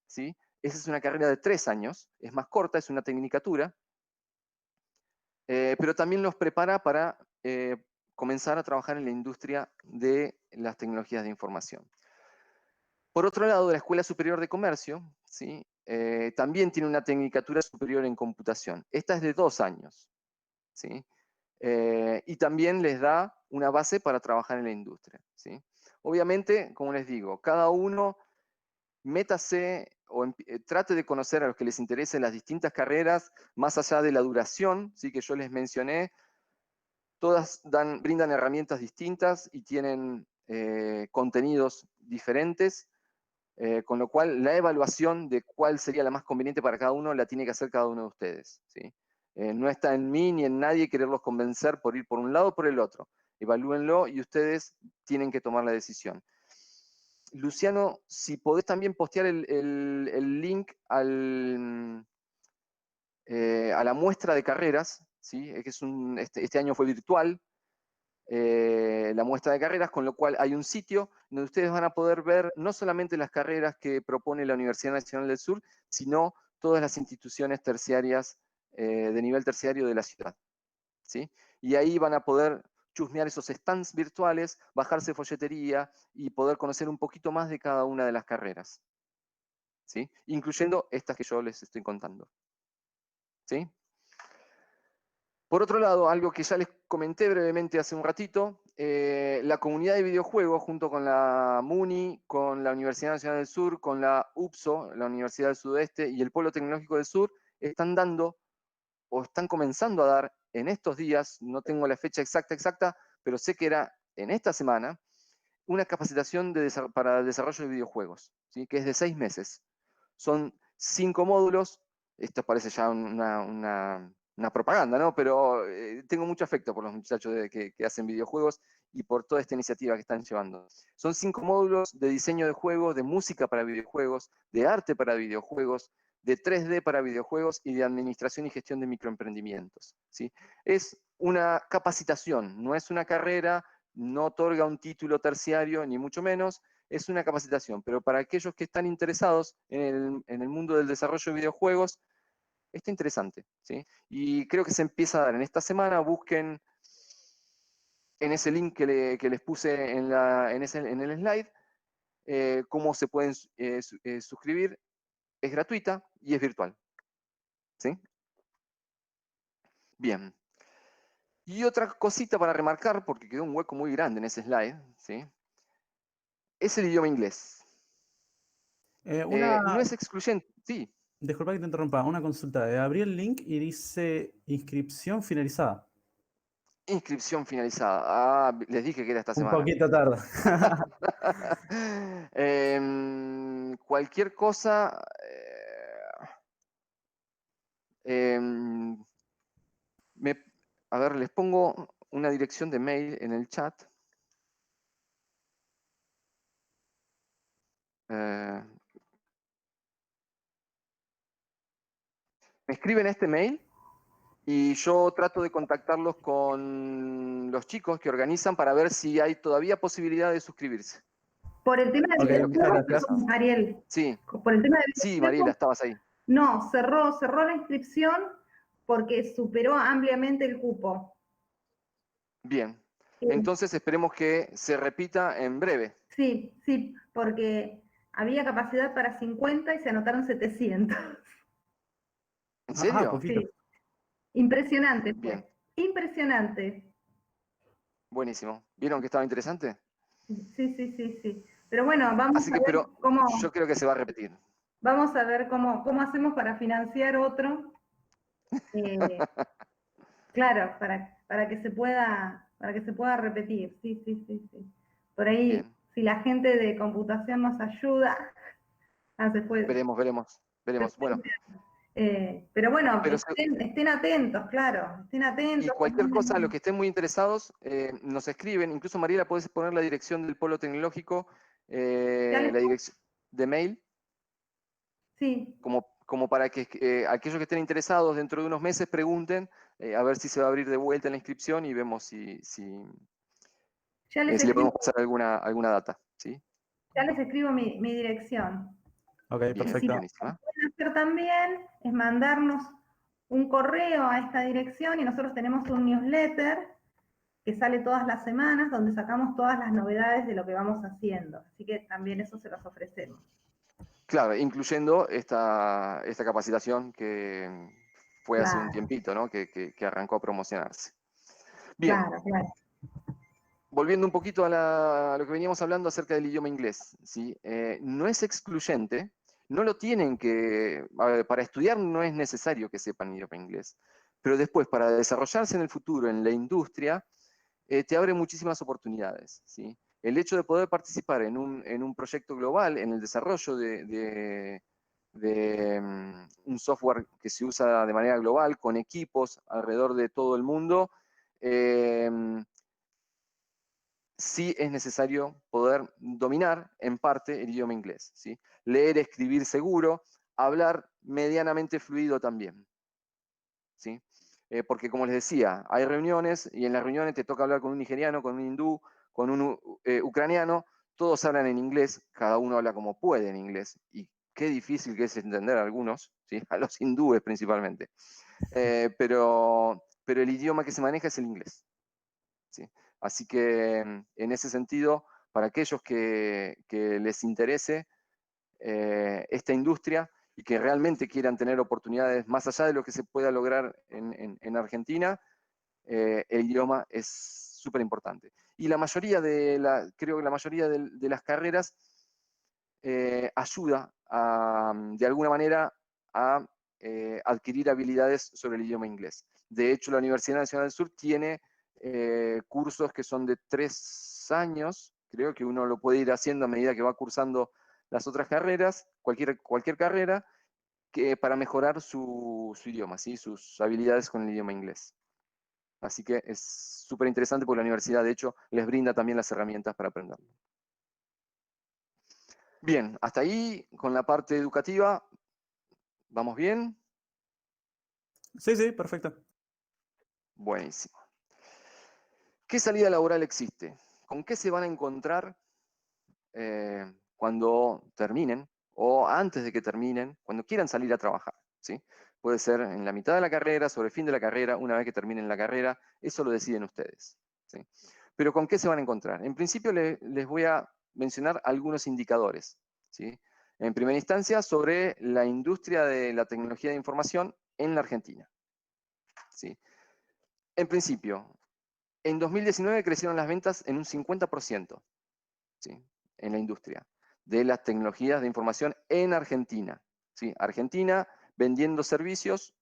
¿sí? Esa es una carrera de 3 años, es más corta, es una tecnicatura, pero también los prepara para comenzar a trabajar en la industria de las tecnologías de información. Por otro lado, la Escuela Superior de Comercio, ¿sí? También tiene una tecnicatura superior en computación. Esta es de 2 años, ¿sí? Y también les da una base para trabajar en la industria, ¿sí? Obviamente, como les digo, cada uno métase o trate de conocer a los que les interesen las distintas carreras, más allá de la duración, ¿sí? Que yo les mencioné. Todas brindan herramientas distintas y tienen contenidos diferentes, con lo cual la evaluación de cuál sería la más conveniente para cada uno la tiene que hacer cada uno de ustedes, ¿sí? No está en mí ni en nadie quererlos convencer por ir por un lado o por el otro. Evalúenlo y ustedes tienen que tomar la decisión. Luciano, si podés también postear el link a la muestra de carreras, ¿sí? Que es este año fue virtual, la muestra de carreras, con lo cual hay un sitio donde ustedes van a poder ver no solamente las carreras que propone la Universidad Nacional del Sur, sino todas las instituciones terciarias de nivel terciario de la ciudad, ¿sí? Y ahí van a poder chusmear esos stands virtuales, bajarse folletería y poder conocer un poquito más de cada una de las carreras, ¿sí? Incluyendo estas que yo les estoy contando, ¿sí? Por otro lado, algo que ya les comenté brevemente hace un ratito, la comunidad de videojuegos, junto con la MUNI, con la Universidad Nacional del Sur, con la UPSO, la Universidad del Sudeste, y el Polo Tecnológico del Sur, están dando, o están comenzando a dar en estos días, no tengo la fecha exacta, pero sé que era en esta semana, una capacitación para el desarrollo de videojuegos, ¿sí? Que es de 6 meses. Son 5 módulos, esto parece ya una propaganda, ¿no? Pero tengo mucho afecto por los muchachos que hacen videojuegos y por toda esta iniciativa que están llevando. Son 5 módulos de diseño de juegos, de música para videojuegos, de arte para videojuegos, de 3D para videojuegos y de administración y gestión de microemprendimientos, ¿sí? Es una capacitación, no es una carrera, no otorga un título terciario, ni mucho menos, es una capacitación, pero para aquellos que están interesados en el mundo del desarrollo de videojuegos, está interesante, ¿sí? Y creo que se empieza a dar en esta semana. Busquen en ese link que les puse en el slide, cómo se pueden suscribir. Es gratuita y es virtual, ¿sí? Bien. Y otra cosita para remarcar, porque quedó un hueco muy grande en ese slide, ¿sí? Es el idioma inglés. No es excluyente, sí. Disculpa que te interrumpa, una consulta. Abrí el link y dice inscripción finalizada. Inscripción finalizada. Ah, les dije que era esta Un semana. poquito tarde. Cualquier cosa. A ver, les pongo una dirección de mail en el chat. Me escriben este mail y yo trato de contactarlos con los chicos que organizan para ver si hay todavía posibilidad de suscribirse. Por el tema de Ok, muchas gracias. Ariel. Sí, Por el tema de sí, Mariela, estabas ahí. no, cerró la inscripción porque superó ampliamente el cupo. Bien. Entonces esperemos que se repita en breve. Sí, sí, porque había capacidad para 50 y se anotaron 700. ¿En serio? Poquito. Sí. Impresionante fue. Bien, Impresionante. buenísimo. ¿Vieron que estaba interesante? Sí. Pero bueno, vamos Así a que, ver pero cómo, yo creo que se va a repetir. vamos a ver cómo hacemos para financiar otro. Claro, para que se pueda repetir. Sí. Por ahí, Bien, si la gente de computación nos ayuda, se puede. veremos. Bueno, Pero bueno, pero estén atentos, claro, estén y atentos. cualquier cosa, los que estén muy interesados, nos escriben. Incluso, Mariela, puedes poner la dirección del Polo Tecnológico, la dirección de mail, Sí, como para que aquellos que estén interesados dentro de unos meses pregunten, a ver si se va a abrir de vuelta la inscripción y vemos si ya les le podemos escribo, pasar alguna data, ¿sí? mi dirección. Ok, Bien, Si lo perfecto. buenísima. pueden hacer también, es mandarnos un correo a esta dirección y nosotros tenemos un newsletter que sale todas las semanas, donde sacamos todas las novedades de lo que vamos haciendo. Así que también eso se los ofrecemos. Claro, incluyendo esta capacitación que fue hace un Claro, tiempito, ¿no? Que arrancó a promocionarse. Bien, claro, claro. volviendo un poquito a lo que veníamos hablando acerca del idioma inglés, ¿sí? No es excluyente, no lo tienen que, a ver, para estudiar no es necesario que sepan idioma inglés, pero después para desarrollarse en el futuro en la industria, te abre muchísimas oportunidades, ¿sí? El hecho de poder participar en un proyecto global, en el desarrollo de un software que se usa de manera global, con equipos alrededor de todo el mundo, sí es necesario poder dominar en parte el idioma inglés, ¿sí? Leer, escribir seguro, hablar medianamente fluido también, ¿sí? Porque como les decía, hay reuniones y en las reuniones te toca hablar con un nigeriano, con un hindú, con un ucraniano, todos hablan en inglés, cada uno habla como puede en inglés, y qué difícil que es entender a algunos, ¿sí? A los hindúes principalmente. Pero el idioma que se maneja es el inglés, ¿sí? Así que en ese sentido, para aquellos que les interese esta industria y que realmente quieran tener oportunidades más allá de lo que se pueda lograr en Argentina, el idioma es súper importante. Y la mayoría creo que la mayoría de las carreras ayuda de alguna manera a adquirir habilidades sobre el idioma inglés. De hecho, la Universidad Nacional del Sur tiene cursos que son de 3 años, creo que uno lo puede ir haciendo a medida que va cursando las otras carreras, cualquier carrera, para mejorar su idioma, ¿sí? Sus habilidades con el idioma inglés. Así que es súper interesante porque la universidad, de hecho, les brinda también las herramientas para aprenderlo. Bien, hasta ahí con la parte educativa. ¿Vamos bien? Sí, sí, perfecto. Buenísimo. ¿Qué salida laboral existe? ¿Con qué se van a encontrar cuando terminen o antes de que terminen, cuando quieran salir a trabajar? ¿Sí? Puede ser en la mitad de la carrera, sobre el fin de la carrera, una vez que terminen la carrera, eso lo deciden ustedes, ¿sí? Pero ¿con qué se van a encontrar? En principio les voy a mencionar algunos indicadores, ¿sí? En primera instancia, sobre la industria de la tecnología de información en la Argentina, ¿sí? En principio, en 2019 crecieron las ventas en un 50%, ¿sí? En la industria de las tecnologías de información en Argentina, ¿sí? Argentina vendiendo servicios,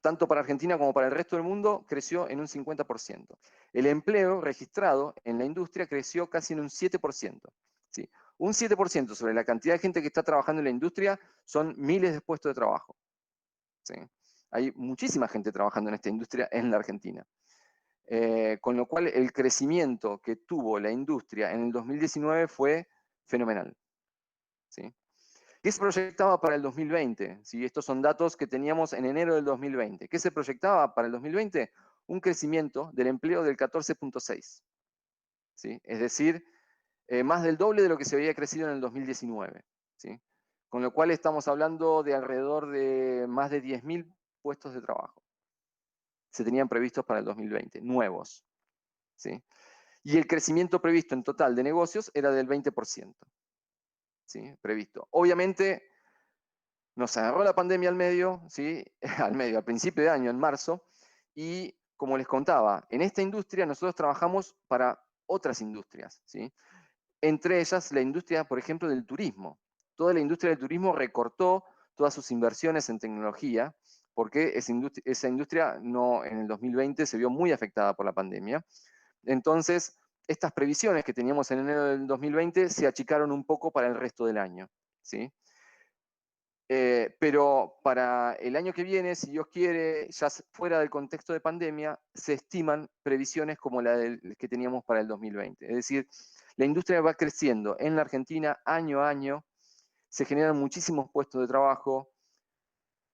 tanto para Argentina como para el resto del mundo, creció en un 50%. El empleo registrado en la industria creció casi en un 7%, ¿sí? Un 7% sobre la cantidad de gente que está trabajando en la industria son miles de puestos de trabajo, ¿sí? Hay muchísima gente trabajando en esta industria en la Argentina. Con lo cual el crecimiento que tuvo la industria en el 2019 fue fenomenal, ¿sí? ¿Qué se proyectaba para el 2020? ¿Sí? Estos son datos que teníamos en enero del 2020. ¿Qué se proyectaba para el 2020? Un crecimiento del empleo del 14.6, ¿sí? Es decir, más del doble de lo que se había crecido en el 2019, ¿sí? Con lo cual estamos hablando de alrededor de más de 10.000 puestos de trabajo. Se tenían previstos para el 2020, nuevos, ¿sí? Y el crecimiento previsto en total de negocios era del 20%, ¿sí? Previsto. Obviamente nos agarró la pandemia al medio, ¿sí? Al principio de año, en marzo, y como les contaba, en esta industria nosotros trabajamos para otras industrias, ¿sí? Entre ellas la industria, por ejemplo, del turismo. Toda la industria del turismo recortó todas sus inversiones en tecnología, porque esa industria no, en el 2020 se vio muy afectada por la pandemia. Entonces, estas previsiones que teníamos en enero del 2020 se achicaron un poco para el resto del año, ¿sí? Pero para el año que viene, si Dios quiere, ya fuera del contexto de pandemia, se estiman previsiones como la que teníamos para el 2020. Es decir, la industria va creciendo en la Argentina año a año, se generan muchísimos puestos de trabajo.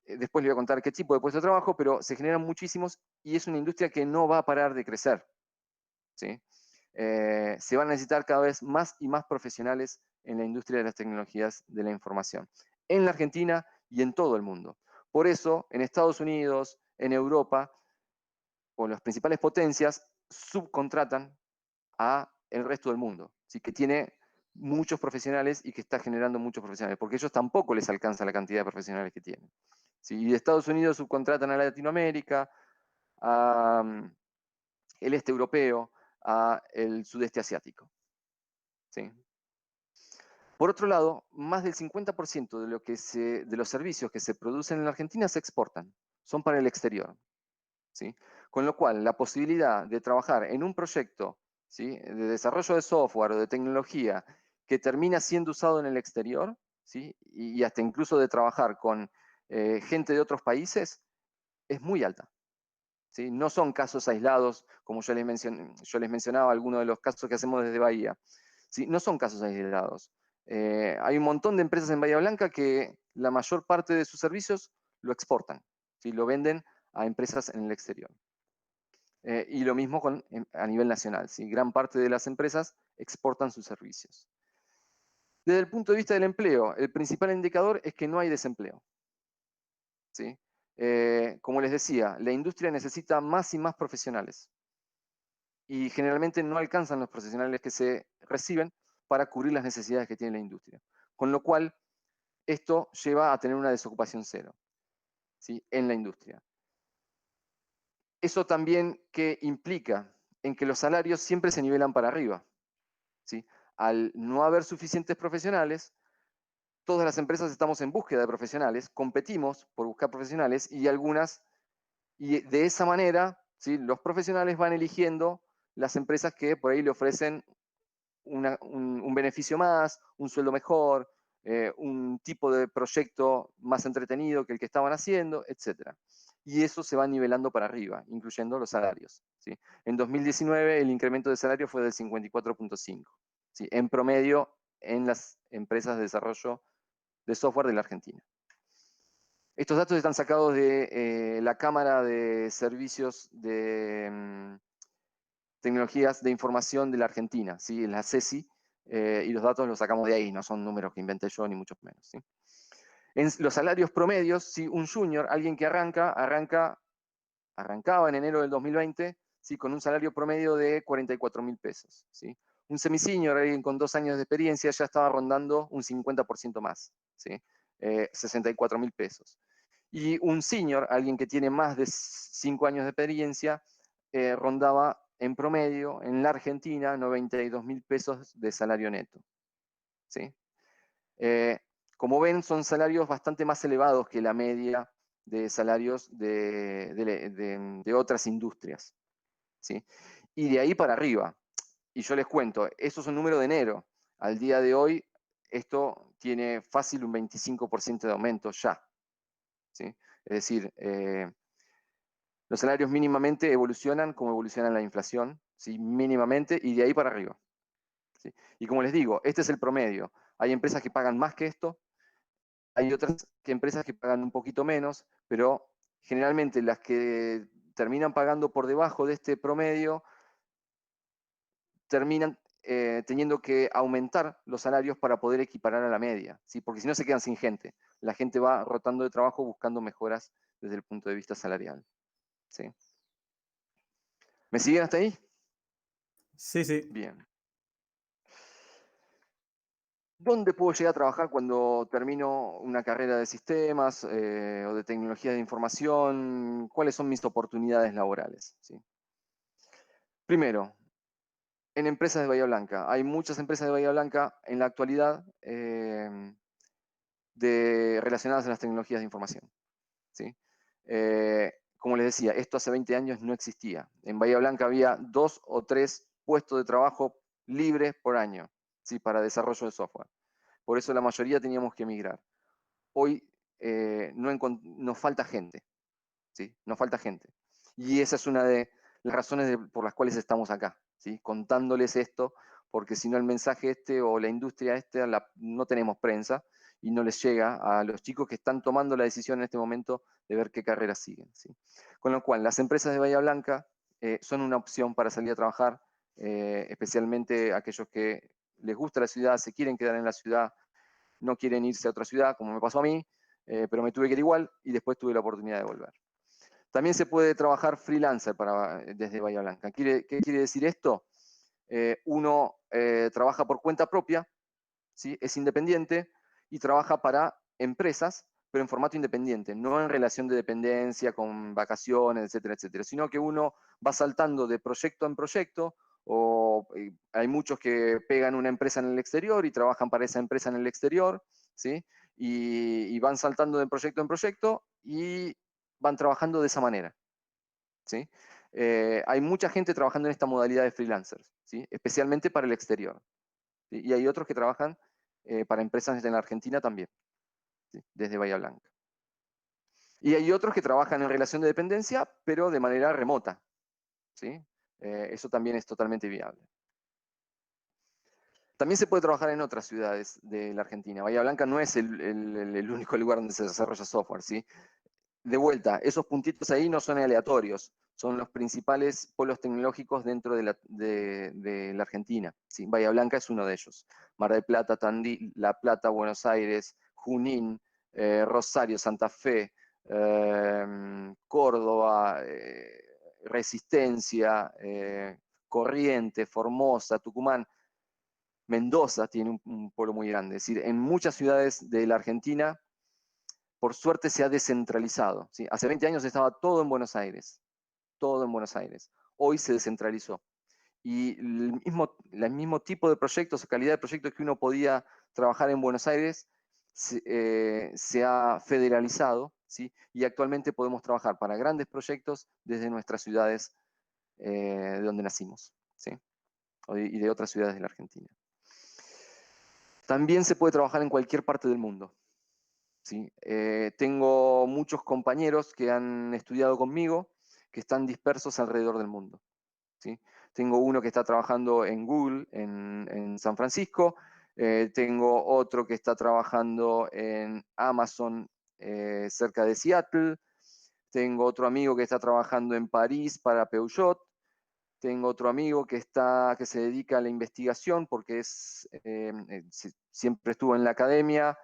Después les voy a contar qué tipo de puestos de trabajo, pero se generan muchísimos y es una industria que no va a parar de crecer, ¿sí? Se van a necesitar cada vez más y más profesionales en la industria de las tecnologías de la información, en la Argentina y en todo el mundo. Por eso, en Estados Unidos, en Europa, o las principales potencias, subcontratan a el resto del mundo, ¿sí? Que tiene muchos profesionales y que está generando muchos profesionales, porque ellos tampoco les alcanza la cantidad de profesionales que tienen. ¿Sí? Y de Estados Unidos subcontratan a Latinoamérica, a el este europeo, a el sudeste asiático. ¿Sí? Por otro lado, más del 50% de los servicios que se producen en la Argentina se exportan, son para el exterior. ¿Sí? Con lo cual, la posibilidad de trabajar en un proyecto, ¿sí?, de desarrollo de software o de tecnología que termina siendo usado en el exterior, ¿sí?, y hasta incluso de trabajar con gente de otros países, es muy alta. ¿Sí? No son casos aislados, como yo les mencionaba algunos de los casos que hacemos desde Bahía. ¿Sí? No son casos aislados. Hay un montón de empresas en Bahía Blanca que la mayor parte de sus servicios lo exportan, ¿sí? Lo venden a empresas en el exterior. Y lo mismo a nivel nacional, ¿sí? Gran parte de las empresas exportan sus servicios. Desde el punto de vista del empleo, el principal indicador es que no hay desempleo, ¿sí? Como les decía, la industria necesita más y más profesionales. Y generalmente no alcanzan los profesionales que se reciben para cubrir las necesidades que tiene la industria. Con lo cual, esto lleva a tener una desocupación cero, ¿sí?, en la industria. Eso también que implica en que los salarios siempre se nivelan para arriba, ¿sí? Al no haber suficientes profesionales, todas las empresas estamos en búsqueda de profesionales, competimos por buscar profesionales y de esa manera, ¿sí?, los profesionales van eligiendo las empresas que por ahí le ofrecen un beneficio más, un sueldo mejor, un tipo de proyecto más entretenido que el que estaban haciendo, etc. Y eso se va nivelando para arriba, incluyendo los salarios, ¿sí? En 2019 el incremento de salario fue del 54.5, ¿sí?, en promedio en las empresas de desarrollo de software de la Argentina. Estos datos están sacados de la Cámara de Servicios de Tecnologías de Información de la Argentina, ¿sí?, la CESI, y los datos los sacamos de ahí, no son números que inventé yo, ni mucho menos, ¿sí? En los salarios promedios, ¿sí?, un junior, alguien que arrancaba en enero del 2020, ¿sí?, con un salario promedio de 44.000 pesos, ¿sí? Un semi-senior, alguien con 2 años de experiencia, ya estaba rondando un 50% más, ¿sí? 64.000 pesos. Y un senior, alguien que tiene más de 5 años de experiencia, rondaba en promedio en la Argentina 92.000 pesos de salario neto, ¿sí? Como ven, son salarios bastante más elevados que la media de salarios de otras industrias, ¿sí? Y de ahí para arriba. Y yo les cuento, esto es un número de enero. Al día de hoy, esto tiene fácil un 25% de aumento ya, ¿sí? Es decir, los salarios mínimamente evolucionan como evoluciona la inflación, ¿sí?, mínimamente, y de ahí para arriba, ¿sí? Y como les digo, este es el promedio. Hay empresas que pagan más que esto, hay otras empresas que pagan un poquito menos, pero generalmente las que terminan pagando por debajo de este promedio terminan teniendo que aumentar los salarios para poder equiparar a la media, ¿sí?, porque si no se quedan sin gente. La gente va rotando de trabajo buscando mejoras desde el punto de vista salarial, ¿sí? ¿Me siguen hasta ahí? Sí, sí. Bien. ¿Dónde puedo llegar a trabajar cuando termino una carrera de sistemas o de tecnología de información? ¿Cuáles son mis oportunidades laborales? ¿Sí? Primero, en empresas de Bahía Blanca. Hay muchas empresas de Bahía Blanca en la actualidad relacionadas a las tecnologías de información, ¿sí? Como les decía, esto hace 20 años no existía. En Bahía Blanca había 2 o 3 puestos de trabajo libres por año, ¿sí?, para desarrollo de software. Por eso la mayoría teníamos que emigrar. Hoy nos falta gente, ¿sí? Nos falta gente. Y esa es una de las razones por las cuales estamos acá, ¿sí?, contándoles esto, porque si no el mensaje o la industria no tenemos prensa y no les llega a los chicos que están tomando la decisión en este momento de ver qué carreras siguen, ¿sí? Con lo cual, las empresas de Bahía Blanca son una opción para salir a trabajar, especialmente aquellos que les gusta la ciudad, se quieren quedar en la ciudad, no quieren irse a otra ciudad, como me pasó a mí, pero me tuve que ir igual y después tuve la oportunidad de volver. También se puede trabajar freelancer desde Bahía Blanca. ¿Qué quiere decir esto? Uno trabaja por cuenta propia, ¿sí? Es independiente y trabaja para empresas, pero en formato independiente, no en relación de dependencia, con vacaciones, etcétera, etcétera, sino que uno va saltando de proyecto en proyecto, o hay muchos que pegan una empresa en el exterior y trabajan para esa empresa en el exterior, ¿sí? Y van saltando de proyecto en proyecto y van trabajando de esa manera, ¿sí? Hay mucha gente trabajando en esta modalidad de freelancers, ¿sí? Especialmente para el exterior, ¿sí? Y hay otros que trabajan para empresas en la Argentina también, ¿sí? Desde Bahía Blanca. Y hay otros que trabajan en relación de dependencia, pero de manera remota, ¿sí? Eso también es totalmente viable. También se puede trabajar en otras ciudades de la Argentina. Bahía Blanca no es el único lugar donde se desarrolla software, ¿sí? De vuelta, esos puntitos ahí no son aleatorios, son los principales polos tecnológicos dentro de la Argentina, ¿sí? Bahía Blanca es uno de ellos. Mar del Plata, Tandil, La Plata, Buenos Aires, Junín, Rosario, Santa Fe, Córdoba, Resistencia, Corrientes, Formosa, Tucumán. Mendoza tiene un polo muy grande. Es decir, en muchas ciudades de la Argentina, por suerte se ha descentralizado, ¿sí? Hace 20 años estaba todo en Buenos Aires, todo en Buenos Aires. Hoy se descentralizó. Y el mismo tipo de proyectos, calidad de proyectos que uno podía trabajar en Buenos Aires, se ha federalizado, ¿sí? Y actualmente podemos trabajar para grandes proyectos desde nuestras ciudades de donde nacimos, ¿sí? Y de otras ciudades de la Argentina. También se puede trabajar en cualquier parte del mundo, ¿sí? Tengo muchos compañeros que han estudiado conmigo que están dispersos alrededor del mundo, ¿sí? Tengo uno que está trabajando en Google en San Francisco, tengo otro que está trabajando en Amazon cerca de Seattle, tengo otro amigo que está trabajando en París para Peugeot, tengo otro amigo que se dedica a la investigación porque siempre estuvo en la academia,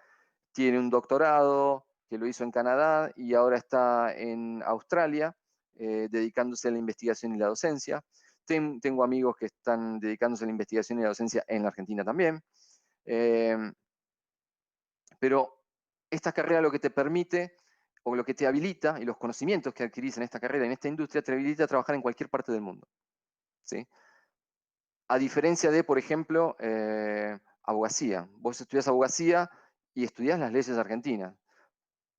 tiene un doctorado que lo hizo en Canadá y ahora está en Australia dedicándose a la investigación y la docencia. Tengo amigos que están dedicándose a la investigación y la docencia en la Argentina también. Pero esta carrera lo que te permite, o lo que te habilita, y los conocimientos que adquirís en esta carrera, en esta industria, te habilita a trabajar en cualquier parte del mundo, ¿sí? A diferencia de, por ejemplo, abogacía. Vos estudiás abogacía y estudiás las leyes argentinas.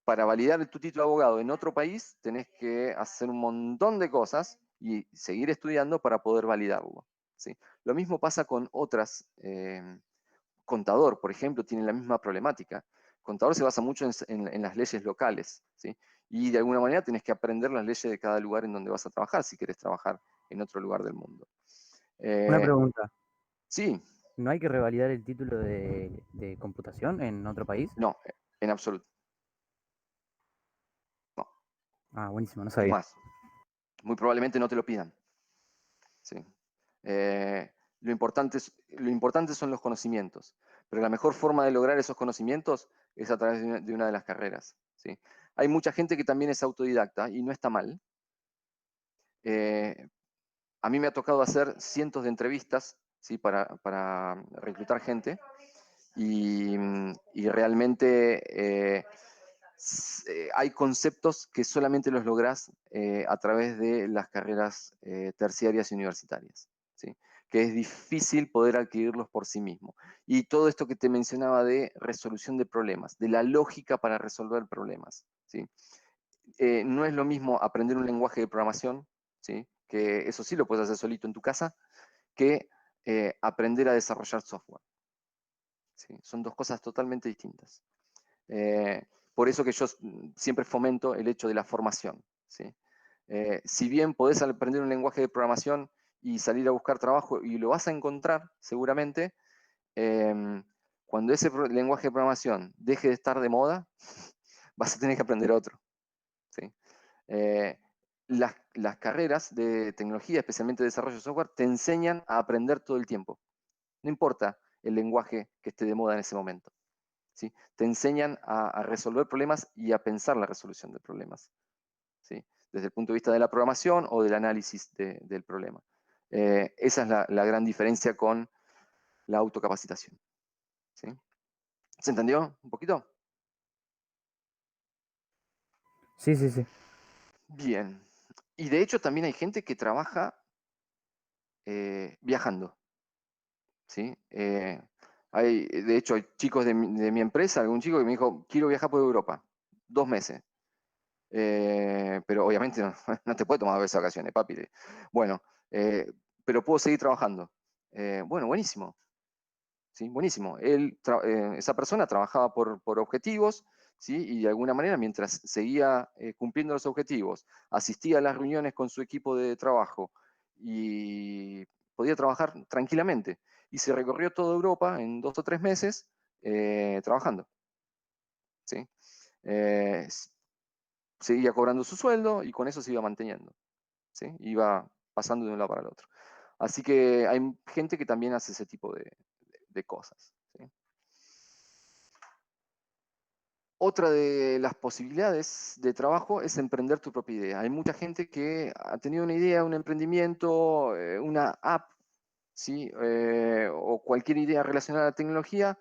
Para validar tu título de abogado en otro país, tenés que hacer un montón de cosas y seguir estudiando para poder validarlo, ¿sí? Lo mismo pasa con otras. Contador, por ejemplo, tiene la misma problemática. Contador se basa mucho en las leyes locales, ¿sí? Y de alguna manera tenés que aprender las leyes de cada lugar en donde vas a trabajar si querés trabajar en otro lugar del mundo. Una pregunta. Sí. ¿No hay que revalidar el título de computación en otro país? No, en absoluto. No. Ah, buenísimo, no Es sabía. más, muy probablemente no te lo pidan, ¿sí? Lo importante son los conocimientos, pero la mejor forma de lograr esos conocimientos es a través de una de las carreras, ¿sí? Hay mucha gente que también es autodidacta y no está mal. A mí me ha tocado hacer cientos de entrevistas, ¿sí? para reclutar gente y realmente hay conceptos que solamente los lográs a través de las carreras terciarias y universitarias, ¿sí? Que es difícil poder adquirirlos por sí mismo. Y todo esto que te mencionaba de resolución de problemas, de la lógica para resolver problemas, ¿sí? No es lo mismo aprender un lenguaje de programación, ¿sí? Que eso sí lo puedes hacer solito en tu casa, que aprender a desarrollar software, ¿sí? Son dos cosas totalmente distintas. Por eso que yo siempre fomento el hecho de la formación, ¿sí? Si bien podés aprender un lenguaje de programación y salir a buscar trabajo, y lo vas a encontrar seguramente, cuando ese lenguaje de programación deje de estar de moda, vas a tener que aprender otro, ¿sí? Las carreras de tecnología, especialmente de desarrollo de software, te enseñan a aprender todo el tiempo. No importa el lenguaje que esté de moda en ese momento, ¿sí? Te enseñan a resolver problemas y a pensar la resolución de problemas, ¿sí? desde el punto de vista de la programación o del análisis del problema. Esa es la gran diferencia con la autocapacitación. ¿Sí? ¿Se entendió un poquito? Sí, sí, sí. Bien. Y de hecho también hay gente que trabaja viajando. ¿Sí? De hecho, hay chicos de mi empresa, algún chico que me dijo, quiero viajar por Europa, 2 meses. Pero obviamente no, no te puedes tomar 2 veces vacaciones, papi. Bueno, pero puedo seguir trabajando. Bueno, buenísimo. ¿Sí? Buenísimo. Esa persona trabajaba por objetivos, ¿sí? Y de alguna manera, mientras seguía cumpliendo los objetivos, asistía a las reuniones con su equipo de trabajo y podía trabajar tranquilamente. Y se recorrió toda Europa en 2 o 3 meses trabajando. ¿Sí? Seguía cobrando su sueldo y con eso se iba manteniendo. ¿Sí? Iba pasando de un lado para el otro. Así que hay gente que también hace ese tipo de cosas. ¿Sí? Otra de las posibilidades de trabajo es emprender tu propia idea. Hay mucha gente que ha tenido una idea, un emprendimiento, una app, ¿sí? O cualquier idea relacionada a la tecnología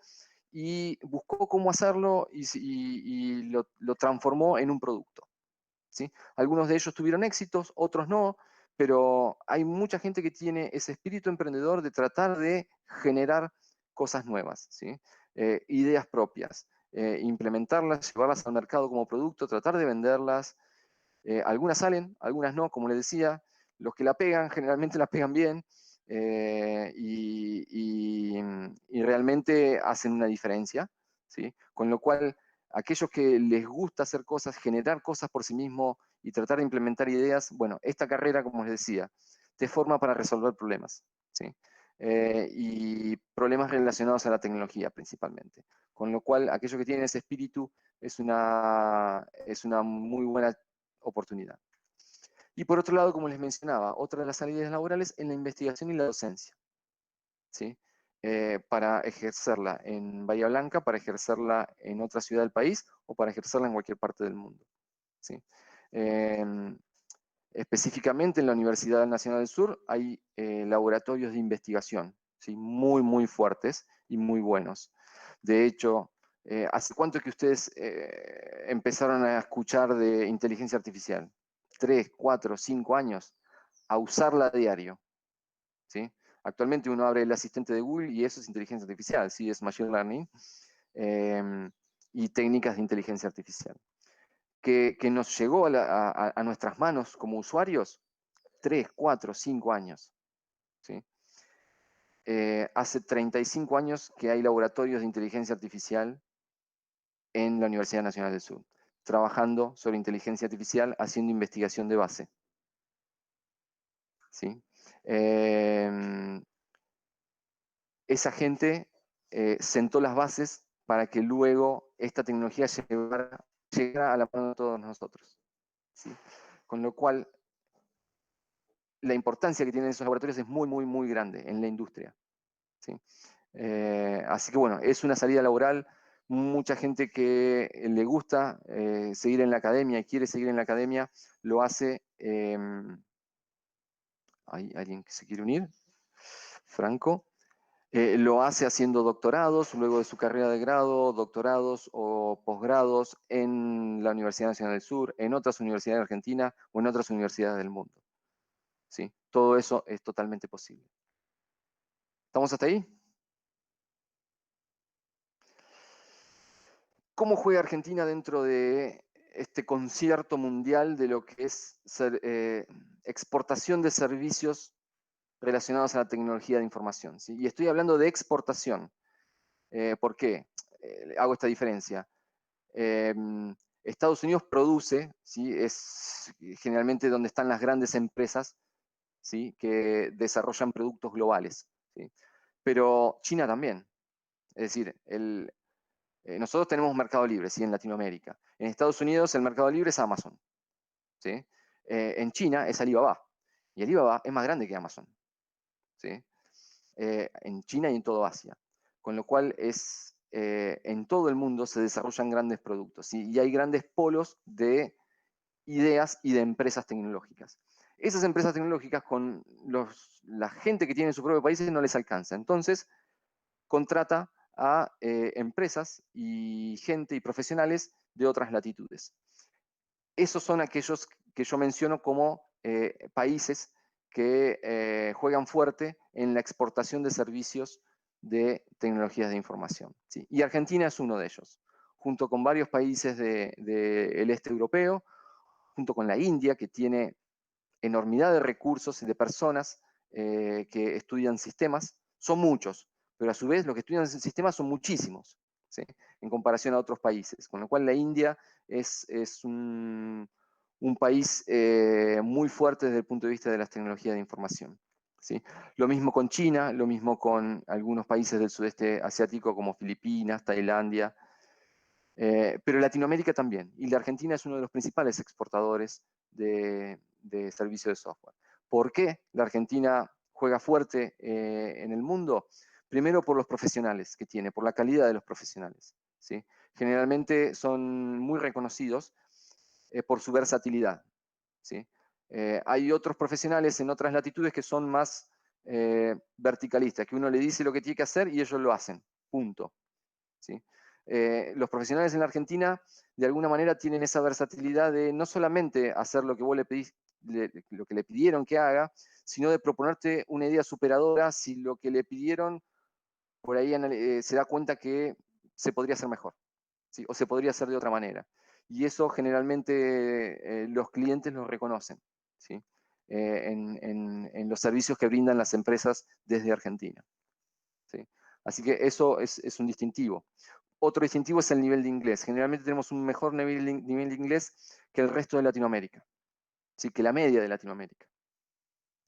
y buscó cómo hacerlo y lo transformó en un producto. ¿Sí? Algunos de ellos tuvieron éxitos, otros no, pero hay mucha gente que tiene ese espíritu emprendedor de tratar de generar cosas nuevas, ¿sí? Ideas propias, implementarlas, llevarlas al mercado como producto, tratar de venderlas. Algunas salen, algunas no, como les decía. Los que la pegan generalmente la pegan bien y realmente hacen una diferencia, ¿sí? Con lo cual, aquellos que les gusta hacer cosas, generar cosas por sí mismo y tratar de implementar ideas, bueno, esta carrera, como les decía, te forma para resolver problemas, ¿sí? Y problemas relacionados a la tecnología principalmente. Con lo cual, aquellos que tienen ese espíritu es una muy buena oportunidad. Y por otro lado, como les mencionaba, otra de las salidas laborales es la investigación y la docencia, ¿sí? Para ejercerla en Bahía Blanca, para ejercerla en otra ciudad del país o para ejercerla en cualquier parte del mundo, ¿sí? Específicamente en la Universidad Nacional del Sur hay laboratorios de investigación, ¿sí? Muy, muy fuertes y muy buenos. De hecho, ¿hace cuánto que ustedes empezaron a escuchar de inteligencia artificial? 3, 4, 5 años, a usarla a diario, ¿sí? Actualmente uno abre el asistente de Google y eso es inteligencia artificial, ¿sí? Es machine learning y técnicas de inteligencia artificial. Que nos llegó a nuestras manos como usuarios 3, 4, 5 años, ¿sí? Hace 35 años que hay laboratorios de inteligencia artificial en la Universidad Nacional del Sur, trabajando sobre inteligencia artificial, haciendo investigación de base. ¿Sí? Esa gente sentó las bases para que luego esta tecnología llegara a la mano de todos nosotros. ¿Sí? Con lo cual, la importancia que tienen esos laboratorios es muy, muy, muy grande en la industria. ¿Sí? Así que bueno, es una salida laboral. Mucha gente que le gusta seguir en la academia y quiere seguir en la academia, lo hace. ¿Hay alguien que se quiere unir? Franco. Lo hace haciendo doctorados, luego de su carrera de grado, doctorados o posgrados en la Universidad Nacional del Sur, en otras universidades de Argentina o en otras universidades del mundo. ¿Sí? Todo eso es totalmente posible. ¿Estamos hasta ahí? ¿Cómo juega Argentina dentro de este concierto mundial de lo que es exportación de servicios relacionados a la tecnología de información? ¿Sí? Y estoy hablando de exportación. ¿Por qué? Hago esta diferencia. Estados Unidos produce, ¿sí? Es generalmente donde están las grandes empresas, ¿sí? Que desarrollan productos globales, ¿sí? Pero China también. Es decir, nosotros tenemos mercado libre, ¿sí? En Latinoamérica. En Estados Unidos el mercado libre es Amazon, ¿sí? En China es Alibaba. Y Alibaba es más grande que Amazon, ¿sí? En China y en todo Asia. Con lo cual en todo el mundo se desarrollan grandes productos, ¿sí? Y hay grandes polos de ideas y de empresas tecnológicas. Esas empresas tecnológicas con la gente que tiene en su propio país no les alcanza. Entonces, contrata a empresas y gente y profesionales de otras latitudes. Esos son aquellos que yo menciono como países que juegan fuerte en la exportación de servicios de tecnologías de información, ¿sí? Y Argentina es uno de ellos, junto con varios países del este europeo, junto con la India, que tiene enormidad de recursos y de personas que estudian sistemas. Son muchos, pero a su vez los que estudian sistemas son muchísimos, ¿sí? En comparación a otros países. Con lo cual la India es un país muy fuerte desde el punto de vista de las tecnologías de información, ¿sí? Lo mismo con China, lo mismo con algunos países del sudeste asiático como Filipinas, Tailandia, pero Latinoamérica también. Y la Argentina es uno de los principales exportadores de servicios de software. ¿Por qué la Argentina juega fuerte en el mundo? Primero por los profesionales que tiene, por la calidad de los profesionales, ¿sí? Generalmente son muy reconocidos por su versatilidad, ¿sí? Hay otros profesionales en otras latitudes que son más verticalistas, que uno le dice lo que tiene que hacer y ellos lo hacen, punto, ¿sí? Los profesionales en la Argentina de alguna manera tienen esa versatilidad de no solamente hacer lo que vos le pedís, lo que le pidieron que haga, sino de proponerte una idea superadora si lo que le pidieron por ahí se da cuenta que se podría hacer mejor, ¿sí? O se podría hacer de otra manera. Y eso generalmente los clientes lo reconocen, ¿sí? En los servicios que brindan las empresas desde Argentina, ¿sí? Así que eso es un distintivo. Otro distintivo es el nivel de inglés. Generalmente tenemos un mejor nivel de inglés que el resto de Latinoamérica, ¿sí? Que la media de Latinoamérica.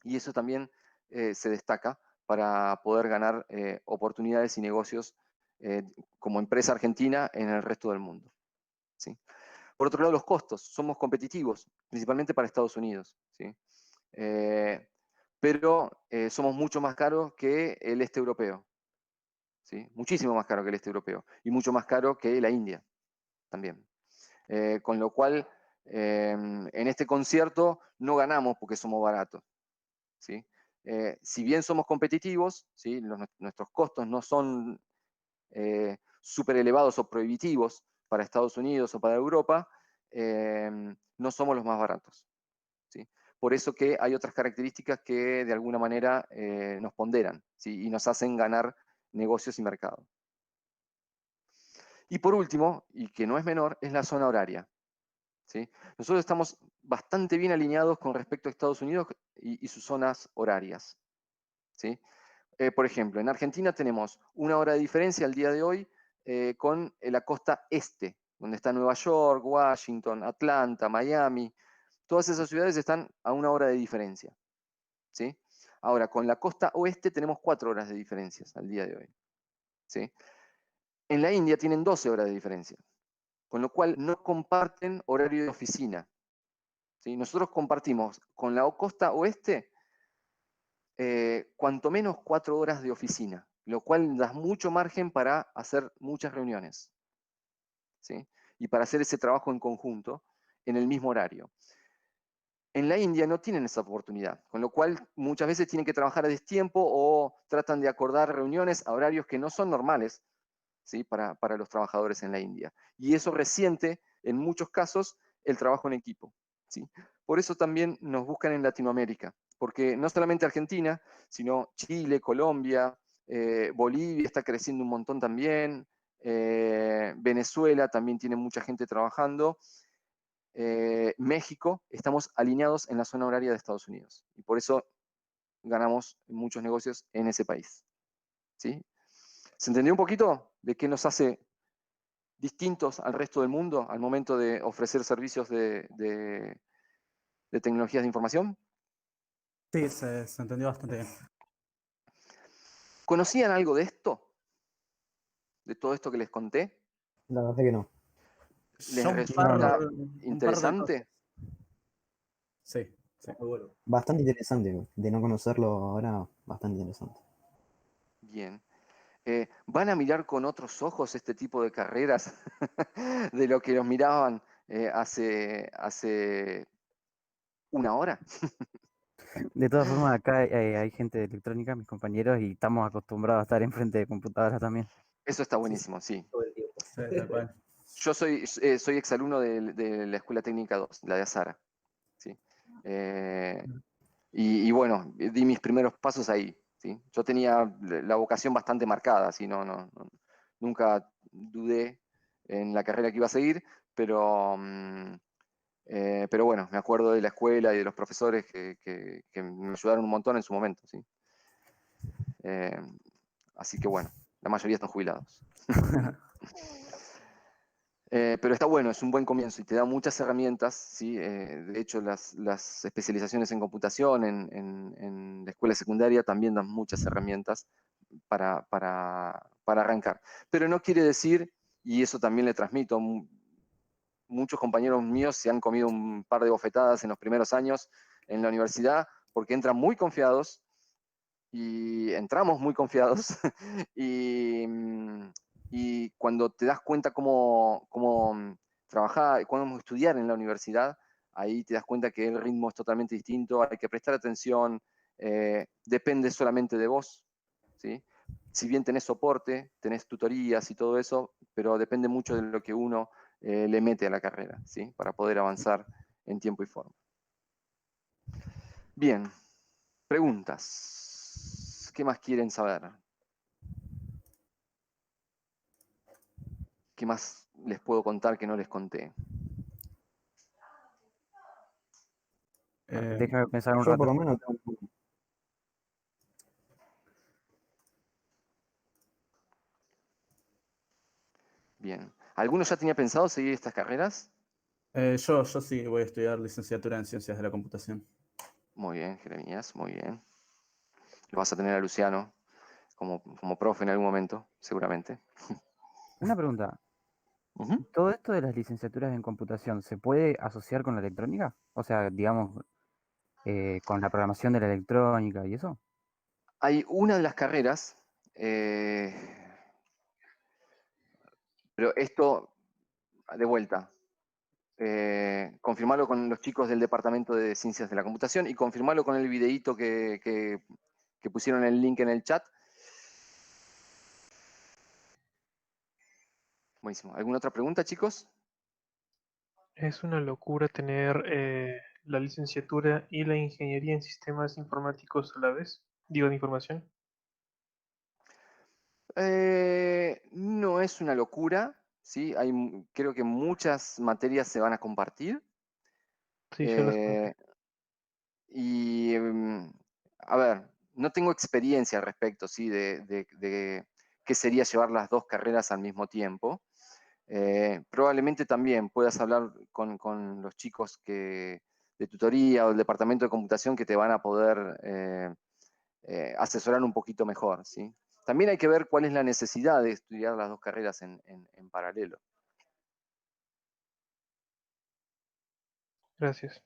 Y eso también se destaca para poder ganar oportunidades y negocios como empresa argentina en el resto del mundo, ¿sí? Por otro lado, los costos. Somos competitivos, principalmente para Estados Unidos, ¿sí? Pero somos mucho más caros que el este europeo, ¿sí? Muchísimo más caro que el este europeo y mucho más caro que la India también. Con lo cual, en este concierto no ganamos porque somos baratos, ¿sí? Si bien somos competitivos, ¿sí? Nuestros costos no son súper elevados o prohibitivos para Estados Unidos o para Europa, no somos los más baratos, ¿sí? Por eso que hay otras características que de alguna manera nos ponderan, ¿sí? Y nos hacen ganar negocios y mercado. Y por último, y que no es menor, es la zona horaria, ¿sí? Nosotros estamos bastante bien alineados con respecto a Estados Unidos y sus zonas horarias, ¿sí? Por ejemplo, en Argentina tenemos una hora de diferencia al día de hoy con la costa este, donde está Nueva York, Washington, Atlanta, Miami. Todas esas ciudades están a una hora de diferencia, ¿sí? Ahora, con la costa oeste tenemos 4 horas de diferencia al día de hoy, ¿sí? En la India tienen 12 horas de diferencia, con lo cual no comparten horario de oficina, ¿sí? Nosotros compartimos con la costa oeste cuanto menos 4 horas de oficina, lo cual da mucho margen para hacer muchas reuniones, ¿sí? Y para hacer ese trabajo en conjunto en el mismo horario. En la India no tienen esa oportunidad, con lo cual muchas veces tienen que trabajar a destiempo o tratan de acordar reuniones a horarios que no son normales, ¿sí? Para los trabajadores en la India. Y eso resiente, en muchos casos, el trabajo en equipo, ¿sí? Por eso también nos buscan en Latinoamérica, porque no solamente Argentina, sino Chile, Colombia, Bolivia está creciendo un montón también, Venezuela también tiene mucha gente trabajando, México, estamos alineados en la zona horaria de Estados Unidos. Y por eso ganamos muchos negocios en ese país, ¿sí? ¿Se entendió un poquito de qué nos hace distintos al resto del mundo al momento de ofrecer servicios de tecnologías de información? Sí, se entendió bastante bien. ¿Conocían algo de esto? ¿De todo esto que les conté? La verdad que no. ¿Les Yo resulta un par de interesante? cosas. Sí, sí. Bastante interesante. De no conocerlo ahora, bastante interesante. Bien. ¿Van a mirar con otros ojos este tipo de carreras de lo que los miraban hace una hora. De todas formas, acá hay gente de electrónica, mis compañeros, y estamos acostumbrados a estar enfrente de computadoras también. Eso está buenísimo, sí. Todo el tiempo. Sí, tal cual. Yo soy exalumno de la Escuela Técnica 2, la de Azara. ¿Sí? Y bueno, di mis primeros pasos ahí. ¿Sí? Yo tenía la vocación bastante marcada, ¿sí? Nunca dudé en la carrera que iba a seguir, pero bueno, me acuerdo de la escuela y de los profesores que me ayudaron un montón en su momento. ¿Sí? Así que bueno, la mayoría están jubilados. Pero está bueno, es un buen comienzo y te da muchas herramientas, ¿sí? De hecho, las especializaciones en computación en la escuela secundaria también dan muchas herramientas para arrancar. Pero no quiere decir, y eso también le transmito, muchos compañeros míos se han comido un par de bofetadas en los primeros años en la universidad porque entran muy confiados y entramos muy confiados y cuando te das cuenta cómo trabajar, cómo estudiar en la universidad, ahí te das cuenta que el ritmo es totalmente distinto, hay que prestar atención, depende solamente de vos, ¿sí? Si bien tenés soporte, tenés tutorías y todo eso, pero depende mucho de lo que uno le mete a la carrera, ¿sí? Para poder avanzar en tiempo y forma. Bien, preguntas. ¿Qué más quieren saber? ¿Qué más les puedo contar que no les conté? Déjame pensar un Yo por rato. lo menos tengo Bien. ¿Alguno ya tenía pensado seguir estas carreras? Yo sí voy a estudiar licenciatura en Ciencias de la Computación. Muy bien, Jeremías, muy bien. Lo vas a tener a Luciano como profe en algún momento, seguramente. Una pregunta. Ujú. ¿Todo esto de las licenciaturas en computación se puede asociar con la electrónica? O sea, digamos, con la programación de la electrónica y eso. Hay una de las carreras, pero esto de vuelta, confirmarlo con los chicos del Departamento de Ciencias de la Computación y confirmarlo con el videíto que pusieron el link en el chat. Buenísimo. ¿Alguna otra pregunta, chicos? Es una locura tener la licenciatura y la ingeniería en sistemas informáticos a la vez, digo, de información. No es una locura, ¿sí? Creo que muchas materias se van a compartir. Sí, ya las eh, conté. y, a ver, no tengo experiencia al respecto, ¿sí? De qué sería llevar las dos carreras al mismo tiempo. Probablemente también puedas hablar con los chicos de tutoría o del departamento de computación que te van a poder asesorar un poquito mejor, ¿sí? También hay que ver cuál es la necesidad de estudiar las dos carreras en paralelo. Gracias.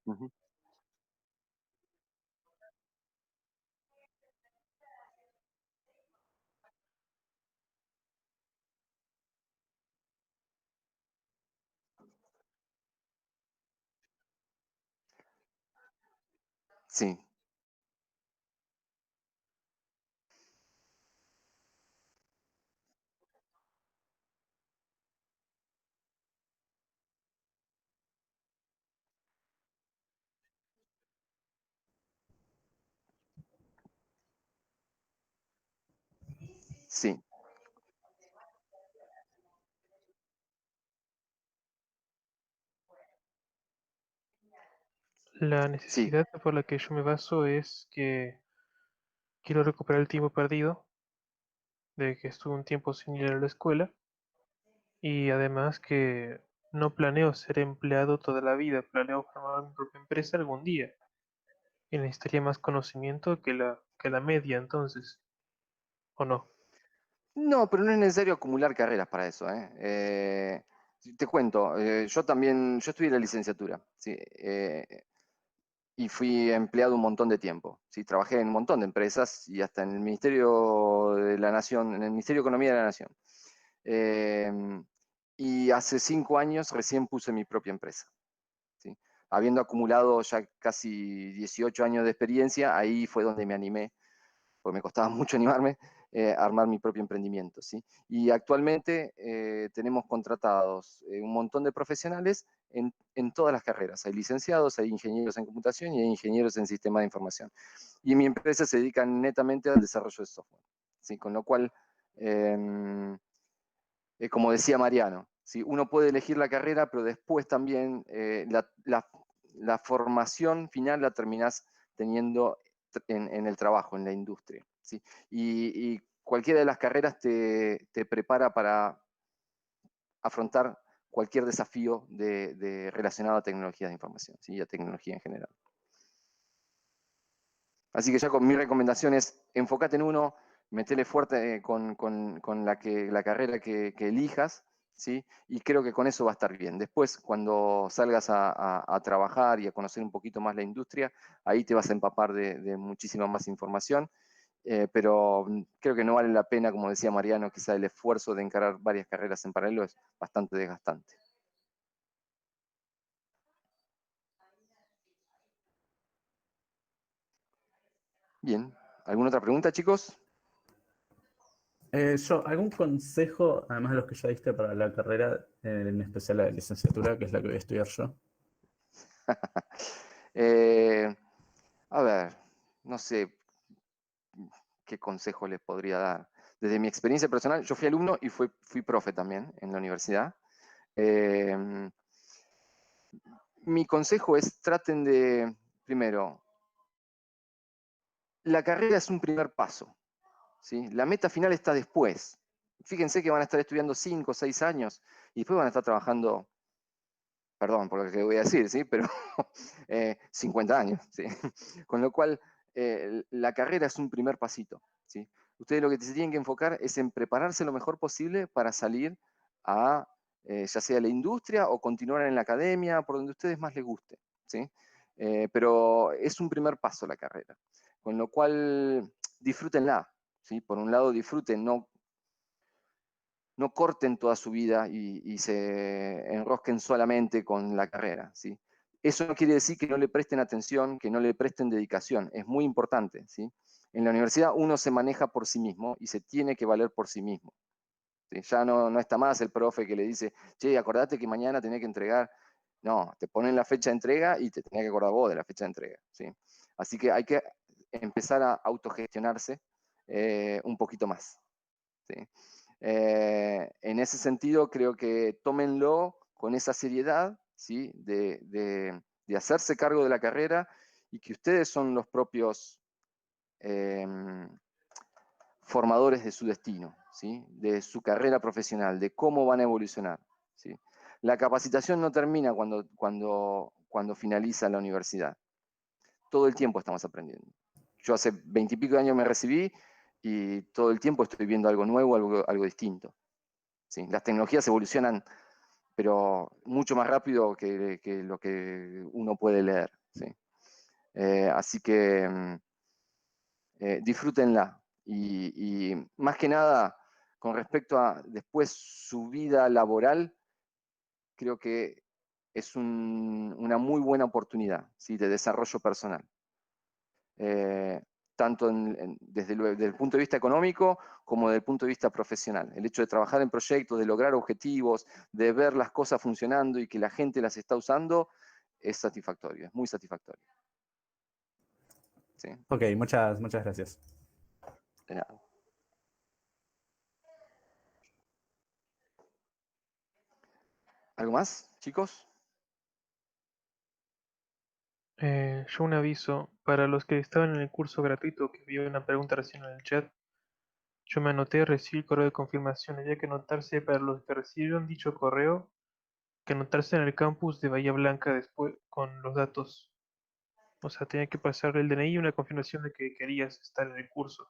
Ujú. Sí, sí, La sí, necesidad por la que yo me baso es que quiero recuperar el tiempo perdido, de que estuve un tiempo sin ir a la escuela, y además que no planeo ser empleado toda la vida, planeo formar mi propia empresa algún día. Y necesitaría más conocimiento que la media, entonces, ¿o no? No, pero no es necesario acumular carreras para eso, ¿eh? Te cuento, yo estudié la licenciatura, ¿sí? Y fui empleado un montón de tiempo, ¿sí? Trabajé en un montón de empresas y hasta en el Ministerio de la Nación, en el Ministerio de Economía de la Nación. Y hace 5 años recién puse mi propia empresa, ¿sí? Habiendo acumulado ya casi 18 años de experiencia, ahí fue donde me animé, porque me costaba mucho animarme, a armar mi propio emprendimiento, ¿sí? Y actualmente tenemos contratados un montón de profesionales en todas las carreras. Hay licenciados, hay ingenieros en computación y hay ingenieros en sistemas de información. Y mi empresa se dedica netamente al desarrollo de software, ¿sí? Con lo cual, como decía Mariano, ¿sí? Uno puede elegir la carrera, pero después también la formación final la terminás teniendo en el trabajo, en la industria, ¿sí? Y cualquiera de las carreras te prepara para afrontar cualquier desafío relacionado a tecnologías de información, ¿sí? Y a tecnología en general. Así que ya con mi recomendación es enfócate en uno, metele fuerte con la carrera que elijas, ¿sí? Y creo que con eso va a estar bien. Después, cuando salgas a trabajar y a conocer un poquito más la industria, ahí te vas a empapar de muchísima más información, pero creo que no vale la pena, como decía Mariano, quizá el esfuerzo de encarar varias carreras en paralelo es bastante desgastante. Bien, ¿alguna otra pregunta, chicos? ¿Algún consejo, además de los que ya diste para la carrera, en especial la de licenciatura, que es la que voy a estudiar yo? A ver, no sé qué consejo les podría dar. Desde mi experiencia personal, yo fui alumno y fui profe también en la universidad. Mi consejo es traten de, primero, la carrera es un primer paso, ¿sí? La meta final está después. Fíjense que van a estar estudiando 5 o 6 años y después van a estar trabajando, perdón por lo que voy a decir, ¿sí? Pero 50 años, ¿sí? Con lo cual, la carrera es un primer pasito, ¿sí? Ustedes lo que se tienen que enfocar es en prepararse lo mejor posible para salir a, ya sea la industria o continuar en la academia, por donde a ustedes más les guste, ¿sí? Pero es un primer paso la carrera, con lo cual disfrútenla, ¿sí? Por un lado disfruten, no corten toda su vida y se enrosquen solamente con la carrera, ¿sí? Eso no quiere decir que no le presten atención, que no le presten dedicación, es muy importante, ¿sí? En la universidad uno se maneja por sí mismo y se tiene que valer por sí mismo, ¿sí? Ya no está más el profe que le dice, che, acordate que mañana tenés que entregar. No, te ponen la fecha de entrega y te tenés que acordar vos de la fecha de entrega, ¿sí? Así que hay que empezar a autogestionarse un poquito más, ¿sí? En ese sentido, creo que tómenlo con esa seriedad, ¿sí? De hacerse cargo de la carrera y que ustedes son los propios formadores de su destino, ¿sí? De su carrera profesional, de cómo van a evolucionar, ¿sí? La capacitación no termina cuando finaliza la universidad. Todo el tiempo estamos aprendiendo. Yo hace 20 y pico de años me recibí y todo el tiempo estoy viendo algo nuevo, algo distinto, ¿sí? Las tecnologías evolucionan, pero mucho más rápido que lo que uno puede leer, ¿sí? Así que disfrútenla. Y más que nada, con respecto a después su vida laboral, creo que es una muy buena oportunidad, ¿sí? De desarrollo personal. Tanto desde el punto de vista económico como desde el punto de vista profesional. El hecho de trabajar en proyectos, de lograr objetivos, de ver las cosas funcionando y que la gente las está usando, es satisfactorio, es muy satisfactorio. ¿Sí? Ok, muchas gracias. De nada. ¿Algo más, chicos? Yo un aviso, para los que estaban en el curso gratuito, que vi una pregunta recién en el chat, yo me anoté, recibí el correo de confirmación, había que anotarse para los que recibieron dicho correo, que anotarse en el campus de Bahía Blanca después con los datos. O sea, tenía que pasar el DNI y una confirmación de que querías estar en el curso.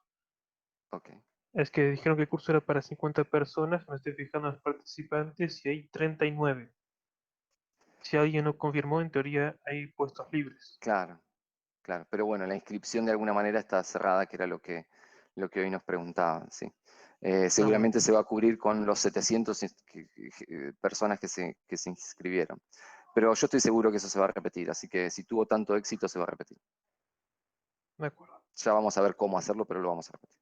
Ok. Es que dijeron que el curso era para 50 personas, me estoy fijando en los participantes y hay 39. Si alguien no confirmó, en teoría hay puestos libres. Claro, claro. Pero bueno, la inscripción de alguna manera está cerrada, que era lo que hoy nos preguntaban, sí. Seguramente se va a cubrir con los 700 personas que se inscribieron. Pero yo estoy seguro que eso se va a repetir, así que si tuvo tanto éxito, se va a repetir. De acuerdo. Ya vamos a ver cómo hacerlo, pero lo vamos a repetir.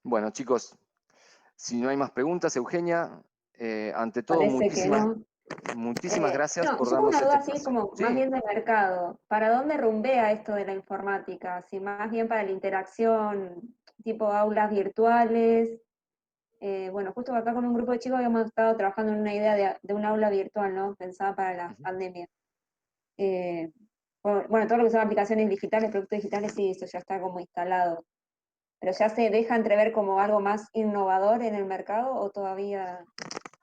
Bueno, chicos, si no hay más preguntas, Eugenia, ante todo, Parece que no. muchísimas gracias No, por yo tengo darnos una este duda así espacio. como más Sí, bien de mercado. ¿Para dónde rumbea esto de la informática? Si más bien para la interacción tipo aulas virtuales. Bueno, justo acá con un grupo de chicos habíamos estado trabajando en una idea de un aula virtual, ¿no? Pensada para la pandemia. Bueno, todo lo que son aplicaciones digitales, productos digitales, sí, eso ya está como instalado. ¿Pero ya se deja entrever como algo más innovador en el mercado o todavía...?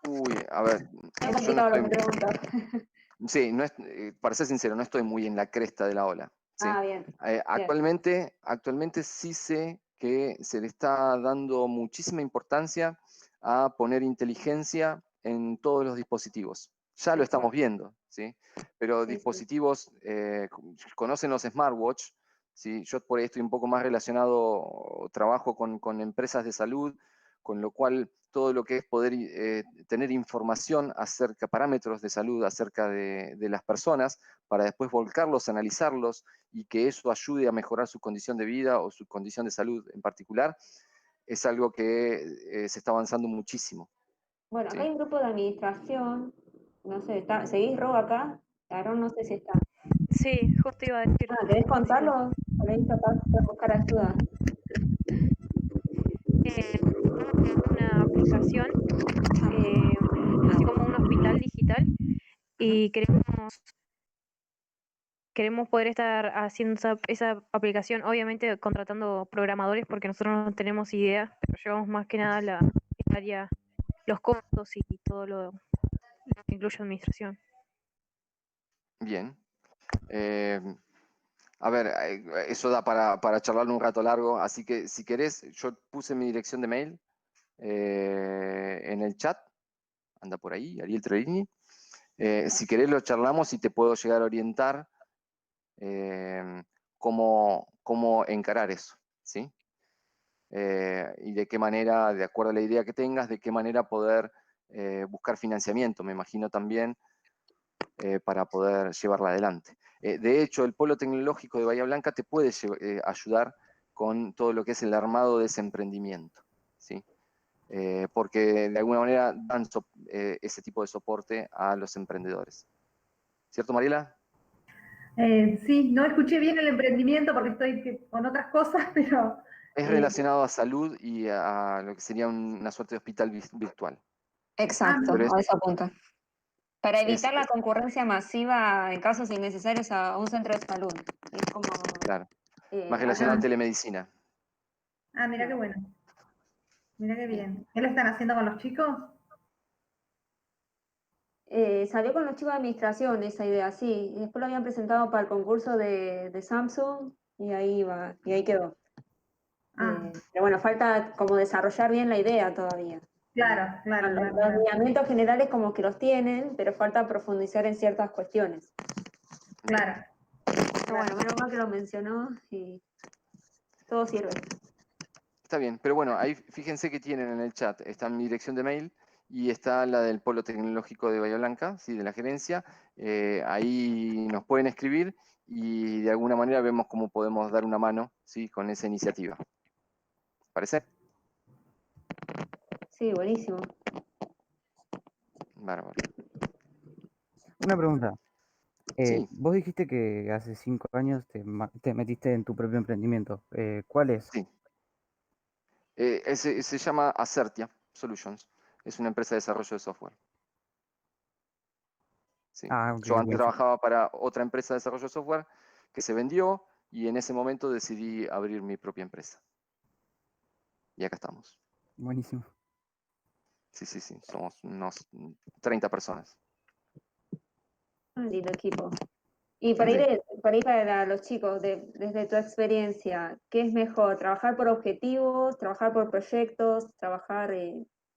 Uy, a ver, Es yo no complicado lo que estoy, pregunto. sí, no para ser sincero, no estoy muy en la cresta de la ola, ¿sí? Ah, bien. Actualmente sí sé que se le está dando muchísima importancia a poner inteligencia en todos los dispositivos. Ya lo estamos viendo, ¿sí? Pero Sí, sí. dispositivos, conocen los smartwatch, ¿sí? Yo por ahí estoy un poco más relacionado, trabajo con empresas de salud, con lo cual todo lo que es poder tener información acerca, parámetros de salud acerca de las personas, para después volcarlos, analizarlos y que eso ayude a mejorar su condición de vida o su condición de salud en particular, es algo que se está avanzando muchísimo. Bueno, acá ¿Sí? hay un grupo de administración, no sé, ¿seguís Ro acá? Aaron no sé si está. Sí, justo iba a decir. ¿Querés contarlo? Por ahí capaz puedes buscar ayuda. Estamos creando una aplicación, así como un hospital digital, y queremos poder estar haciendo esa aplicación, obviamente contratando programadores, porque nosotros no tenemos idea, pero llevamos más que nada el área, los costos y todo lo que incluye administración. Bien. A ver, eso da para charlar un rato largo, así que si querés, yo puse mi dirección de mail en el chat, anda por ahí, Ariel Trerini. Si querés lo charlamos y te puedo llegar a orientar cómo encarar eso, ¿sí? Y de qué manera, de acuerdo a la idea que tengas, de qué manera poder buscar financiamiento, me imagino también, para poder llevarla adelante. De hecho, el Polo Tecnológico de Bahía Blanca te puede ayudar con todo lo que es el armado de ese emprendimiento, ¿sí? Porque de alguna manera dan ese tipo de soporte a los emprendedores. ¿Cierto, Mariela? Sí, no escuché bien el emprendimiento porque estoy con otras cosas, pero Es relacionado a salud y a lo que sería una suerte de hospital virtual. Exacto, Pero a eso apunta. Para es, evitar la concurrencia masiva en casos innecesarios a un centro de salud. Es como... claro, más relacionado a ah, telemedicina. mira qué bueno, mira qué bien. ¿Qué lo están haciendo con los chicos? Salió con los chicos de administración esa idea, sí. Y después lo habían presentado para el concurso de Samsung y ahí va, y ahí quedó. Ah, Pero bueno, falta como desarrollar bien la idea todavía. claro, claro, Los claro, claro. lineamientos generales como que los tienen, pero falta profundizar en ciertas cuestiones. Claro. Pero bueno, menos mal que lo mencionó y todo sirve. Está bien, pero bueno, ahí fíjense que tienen en el chat, está mi dirección de mail y está la del Polo Tecnológico de Bahía Blanca, ¿sí? De la gerencia. Ahí nos pueden escribir y de alguna manera vemos cómo podemos dar una mano, ¿sí? Con esa iniciativa. ¿Parece? Sí, buenísimo. Bárbaro. Una pregunta. Sí, Vos dijiste que hace 5 años te metiste en tu propio emprendimiento. ¿Cuál es? sí. Se llama Acertia Solutions. Es una empresa de desarrollo de software. Sí. Ah, ok, Yo antes buenísimo. trabajaba para otra empresa de desarrollo de software que se vendió y en ese momento decidí abrir mi propia empresa. Y acá estamos. Buenísimo. Sí, somos unos 30 personas. Lindo equipo. Y para Sí. ir para los chicos, desde tu experiencia, ¿qué es mejor? ¿Trabajar por objetivos, trabajar por proyectos, trabajar,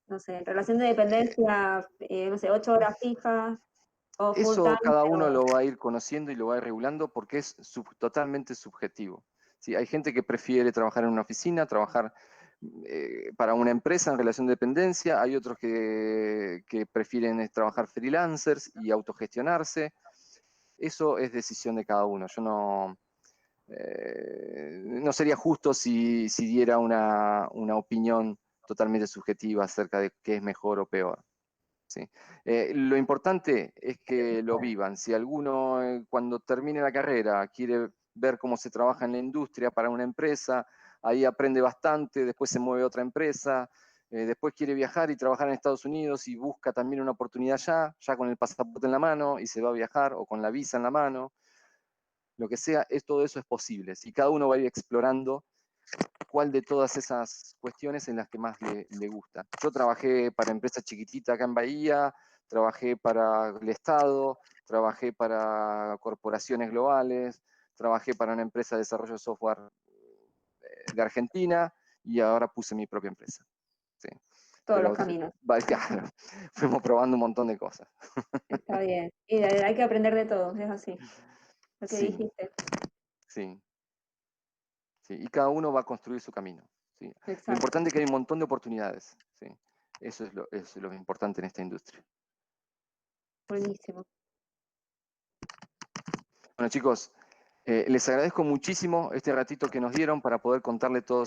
no sé, en relación de dependencia, no sé, 8 horas fijas o full Eso time? cada uno Pero lo va a ir conociendo y lo va a ir regulando porque es totalmente subjetivo. ¿Sí? Hay gente que prefiere trabajar en una oficina, trabajar para una empresa en relación de dependencia, hay otros que prefieren trabajar freelancers y autogestionarse. Eso es decisión de cada uno. Yo no sería justo si diera una opinión totalmente subjetiva acerca de qué es mejor o peor. ¿Sí? Lo importante es que lo vivan. Si alguno cuando termine la carrera quiere ver cómo se trabaja en la industria para una empresa, ahí aprende bastante, después se mueve a otra empresa, después quiere viajar y trabajar en Estados Unidos y busca también una oportunidad ya con el pasaporte en la mano y se va a viajar o con la visa en la mano, lo que sea, todo eso es posible. Si cada uno va a ir explorando cuál de todas esas cuestiones en las que más le gusta. Yo trabajé para empresas chiquititas acá en Bahía, trabajé para el Estado, trabajé para corporaciones globales, trabajé para una empresa de desarrollo de software de Argentina y ahora puse mi propia empresa. Sí. todos Pero, los caminos. claro, fuimos probando un montón de cosas. Está bien. Y hay que aprender de todo, es así. Lo que Sí, dijiste. sí. Y cada uno va a construir su camino. ¿Sí? Lo Exacto. importante es que hay un montón de oportunidades. ¿Sí? Eso es lo importante en esta industria. Buenísimo. Bueno, chicos, les agradezco muchísimo este ratito que nos dieron para poder contarle todo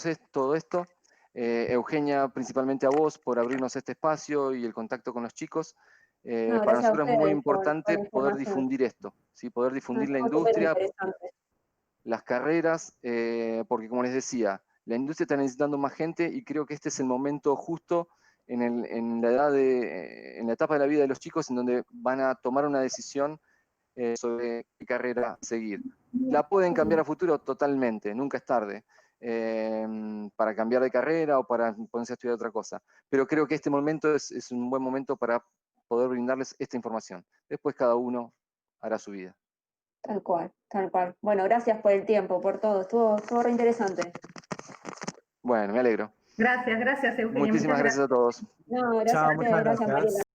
esto. Eugenia, principalmente a vos por abrirnos este espacio y el contacto con los chicos. No, Para gracias a nosotros es muy ustedes por importante la poder información. difundir esto, ¿sí? Poder difundir la Estuvo súper industria, interesante. las carreras, porque como les decía, la industria está necesitando más gente y creo que este es el momento justo en la etapa de la vida de los chicos en donde van a tomar una decisión sobre qué carrera seguir. La pueden cambiar a futuro totalmente, nunca es tarde para cambiar de carrera o para ponerse a estudiar otra cosa. Pero creo que este momento es un buen momento para poder brindarles esta información. Después cada uno hará su vida. Tal cual, tal cual. Bueno, gracias por el tiempo, por todo. Estuvo re interesante. Bueno, me alegro. Gracias, Eugenia. Muchísimas Muchas gracias gracias. a todos. No, gracias Chao, a ustedes, muchas gracias Mariela. gracias.